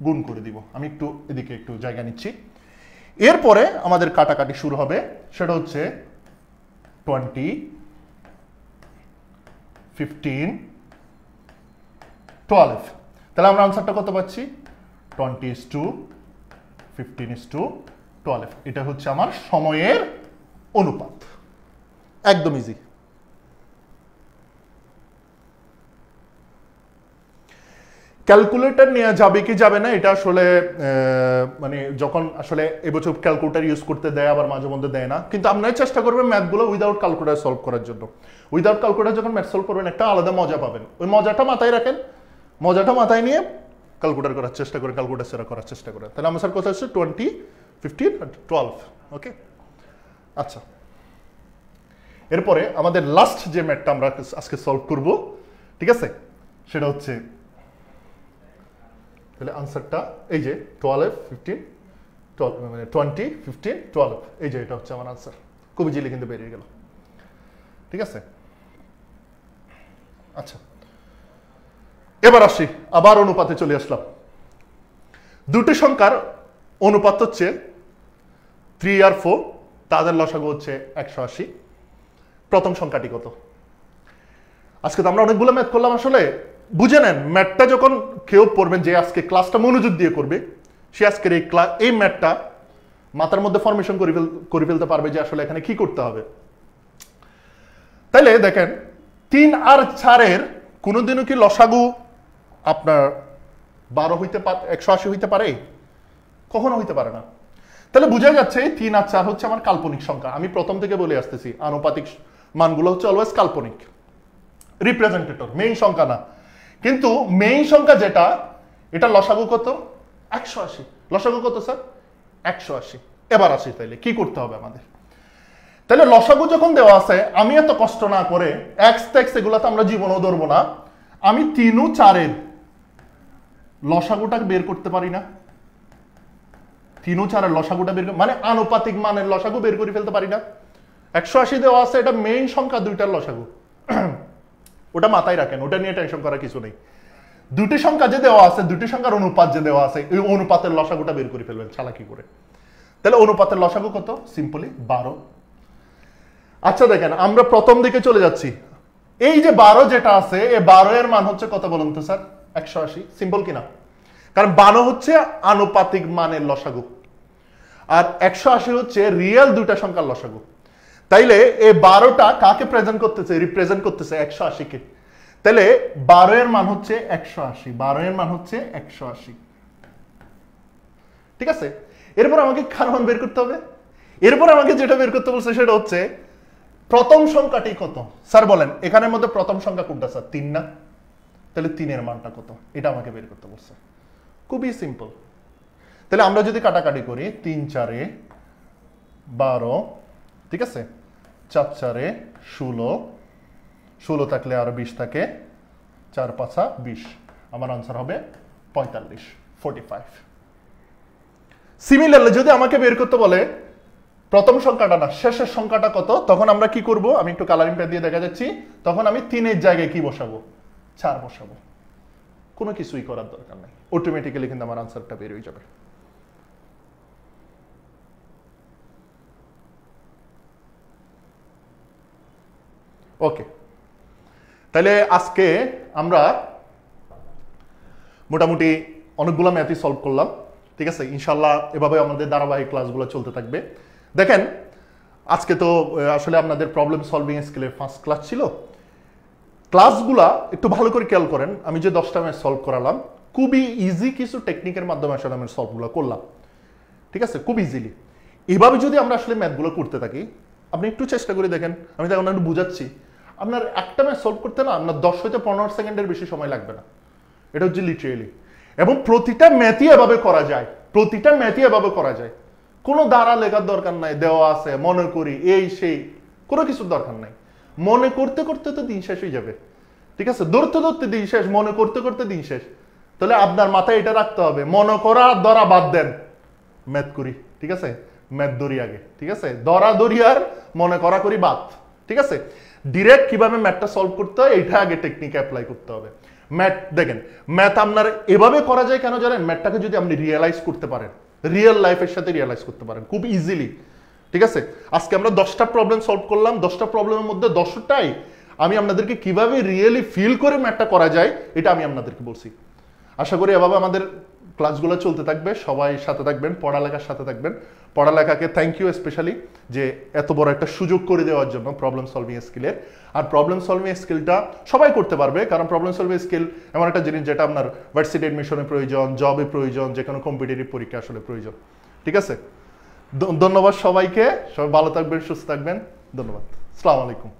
গুণ করে দিব। আমি একটু এদিকে একটু জায়গা নিচ্ছি। এরপরে আমাদের কাটাকাটি শুরু হবে, সেটা হচ্ছে 20, 15, 12। তাহলে আমরা আনসারটা কত পাচ্ছি? 20:15:12। এটা হচ্ছে আমার সময়ের অনুপাত। একদম ইজি। ক্যালকুলেটর নেওয়া যাবে কি যাবে না এটা আসলে মানে যখন আসলে এবছর ক্যালকুলেটর ইউজ করতে দেয় আবার মাঝে মধ্যে দেয় না, কিন্তু আপনারা চেষ্টা করবেন ম্যাথগুলো উইদাউট ক্যালকুলেটর সলভ করার জন্য। উইদাউট ক্যালকুলেটর যখন ম্যাথ সলভ করবেন একটা আলাদা মজা পাবেন, ওই মজাটা মাথায় রাখেন, মজাটা মাথায় নিয়ে ক্যালকুলেটর করার চেষ্টা করে, ক্যালকুলেটর সেরা করার চেষ্টা করে। তাহলে আমার স্যার কথা হচ্ছে 20, 15, 12। ওকে, আচ্ছা। এরপরে আমাদের লাস্ট যে ম্যাথটা আমরা আজকে সলভ করব, ঠিক আছে, সেটা হচ্ছে তাহলে আনসারটা এই যে 12, 15, 12 মানে 20, 15, 12, এই যে এটা হচ্ছে আমার আনসার। খুব ইজিলি কিন্তু বেরিয়ে গেল। ঠিক আছে, আচ্ছা এবার আসি, আবার অনুপাতে চলে আসলাম। দুটি সংখ্যার অনুপাত হচ্ছে 3 আর 4, তাদের লসাগু হচ্ছে 180। প্রথম সংখ্যাটি কত? আজকে তো আমরা অনেকগুলো ম্যাথ করলাম, আসলে বুঝে নেন ম্যাথটা যখন কেউ পড়বেন, যে আজকে ক্লাসটা মনোযোগ দিয়ে করবে সে আজকের এই ম্যাথটা মাথার মধ্যে ফরমেশন করে ফেলতে পারবে যে আসলে এখানে কি করতে হবে। তাইলে দেখেন 3 আর 4 এর কোনোদিনও কি লসাগু আপনার 12 হইতে পারে, 180 হইতে পারে? কখনো হইতে পারে না। তাহলে বোঝা যাচ্ছে 3 আর 4 হচ্ছে আমার কাল্পনিক সংখ্যা। আমি প্রথম থেকে বলে আসতেছি আনুপাতিক মানগুলো হচ্ছে অলওয়েজ কাল্পনিক, রিপ্রেজেন্টেটর, মেইন সংখ্যা না। কিন্তু মেইন সংখ্যা যেটা, এটা লসাগু কত? 180। লসাগু কত স্যার? 180। এবার আসি তাইলে কি করতে হবে আমাদের। তাহলে লসাগু যখন দেওয়া আছে, আমি এত কষ্ট না করে এক্স টেক্স এগুলো তো আমরা জীবনেও ধরবো না, আমি 3 ও 4 এর লসাগুটা বের করতে পারি না? 3 ও 4 এর লসাগুটা বের মানে আনুপাতিক মানের লসাগু বের করে ফেলতে পারি না? 180 দেওয়া আছে, এটা মেইন সংখ্যা দুইটার লসাগু, ওটা মাথায় রাখেন, ওটা নিয়ে টেনশন করার কিছু নেই। দুটি সংখ্যা যে দেওয়া আছে, দুটি সংখ্যার অনুপাত যে দেওয়া আছে, এই অনুপাতের লসাগুটা বের করে ফেলবেন চালাকি করে। তাহলে অনুপাতের লসাগু কত? সিম্পলি 12। আচ্ছা দেখেন আমরা প্রথম দিকে চলে যাচ্ছি, এই যে 12 যেটা আছে, এই 12 এর মান হচ্ছে কত বলুন তো স্যার? 180। সিম্পল কিনা? কারণ 12 হচ্ছে আনুপাতিক মানের লসাগু আর 180 হচ্ছে রিয়েল দুইটা সংখ্যার লসাগু। তাইলে এই 12টা কাকে প্রেজেন্ট করতেছে? রিপ্রেজেন্ট করতেছে 180 কে। তাহলে 12 এর মান হচ্ছে 180, 12 এর মান হচ্ছে 180। ঠিক আছে, এরপর আমাকে কার মান বের করতে হবে? এরপর আমাকে যেটা বের করতে বলছে সেটা হচ্ছে প্রথম সংখ্যাটি কত। স্যার বলেন এখানের মধ্যে প্রথম সংখ্যা কোনটা স্যার? 3 না? তাহলে 3 এর মানটা কত, এটা আমাকে বের করতে বলছে। খুবই সিম্পল। তাহলে আমরা যদি কাটাকাটি করি 3 4 এ 12, ঠিক আছে 4 4 16, 16 থাকলে আরো 20 থাকে, 4 5 20, আমার আনসার হবে 45, 45। সিমিলারলি যদি আমাকে বের করতে বলে প্রথম সংখ্যাটা না শেষের সংখ্যাটা কত, তখন আমরা কি করব, আমি একটু কালারিং প্যাড দিয়ে দেখা যাচ্ছি, তখন আমি 3 এর জায়গায় কি বসাবো, 4 বসাবো। কোনো কিছুই করার দরকার নাই, অটোমেটিক্যালি কিন্তু আমার আনসারটা বের হয়ে যাবে। ওকে, তাহলে আজকে আমরা মোটামুটি অনেকগুলো ম্যাথই সলভ করলাম। ঠিক আছে, ইনশাল্লাহ এভাবে আমাদের ধারাবাহিক ক্লাসগুলো চলতে থাকবে। দেখেন আজকে তো আসলে আপনাদের প্রবলেম সলভিং স্কিলের ফার্স্ট ক্লাস ছিল। ক্লাসগুলা একটু ভালো করে খেয়াল করেন, আমি যে 10টা ম্যাথ সলভ করালাম খুবই ইজি কিছু টেকনিকের মাধ্যমে আসলে আমি সলভগুলো করলাম। ঠিক আছে, খুব ইজিলি। এভাবে যদি আমরা আসলে ম্যাথগুলো করতে থাকি, আপনি একটু চেষ্টা করে দেখেন, আমি তখন একটু বুঝাচ্ছি, আপনার একটা ম্যাথ সলভ করতে না আপনার 10 হইতে 15 সেকেন্ডের বেশি সময় লাগবে না। এটা হচ্ছে লিটারেলি। এবং প্রতিটা ম্যাথই এভাবে করা যায়, প্রতিটা ম্যাথই এভাবে করা যায়। কোনো দ্বারা লেখার দরকার নাই, দেওয়া আছে মনে করি এই সেই, কোনো কিছুর দরকার নাই। মনে করতে করতে তো দিন শেষ হয়ে যাবে। ঠিক আছে, ধরতে ধরতে দিন শেষ, মনে করতে করতে দিন শেষ। তাহলে আপনার মাথায় এটা রাখতে হবে, মনে করা ধরা বাদ দেন, ম্যাথ করি। ঠিক আছে, ম্যাথ ধরি আগে। ঠিক আছে, ধরা ধরি আর মনে করা করি বাদ। ঠিক আছে, ডিরেক্ট কিভাবে ম্যাথটা সলভ করতে হয় এটা আগে টেকনিক অ্যাপ্লাই করতে হবে। ম্যাথ দেখেন, ম্যাথ আপনার এভাবে করা যায় কেন জানেন, ম্যাথটাকে যদি আপনি রিয়েলাইজ করতে পারেন, রিয়েল লাইফের সাথে রিয়েলাইজ করতে পারেন খুব ইজিলি। ঠিক আছে, আজকে আমরা 10টা প্রবলেম সলভ করলাম, 10টা প্রবলেমের মধ্যে 10টাই আমি আপনাদেরকে কিভাবে রিয়েলি ফিল করে ম্যাথটা করা যায় এটা আমি আপনাদেরকে বলছি। আশা করি এভাবে আমাদের ক্লাসগুলো চলতে থাকবে, সবাই সাথে থাকবেন, পড়ালেখার সাথে থাকবেন। পড়ালেখাকে থ্যাংক ইউ স্পেশালি যে এত বড় একটা সুযোগ করে দেওয়ার জন্য প্রবলেম সলভিং স্কিলের। আর প্রবলেম সলভিং স্কিলটা সবাই করতে পারবে, কারণ প্রবলেম সলভিং স্কিল এমন একটা জিনিস যেটা আপনার ভার্সিটি এডমিশনে প্রয়োজন, জবে প্রয়োজন, যে কোনো কম্পিটিটিভ পরীক্ষা আসলে প্রয়োজন। ঠিক আছে, ধন্যবাদ সবাইকে, সবাই ভালো থাকবেন, সুস্থ থাকবেন, ধন্যবাদ, আসসালামু আলাইকুম।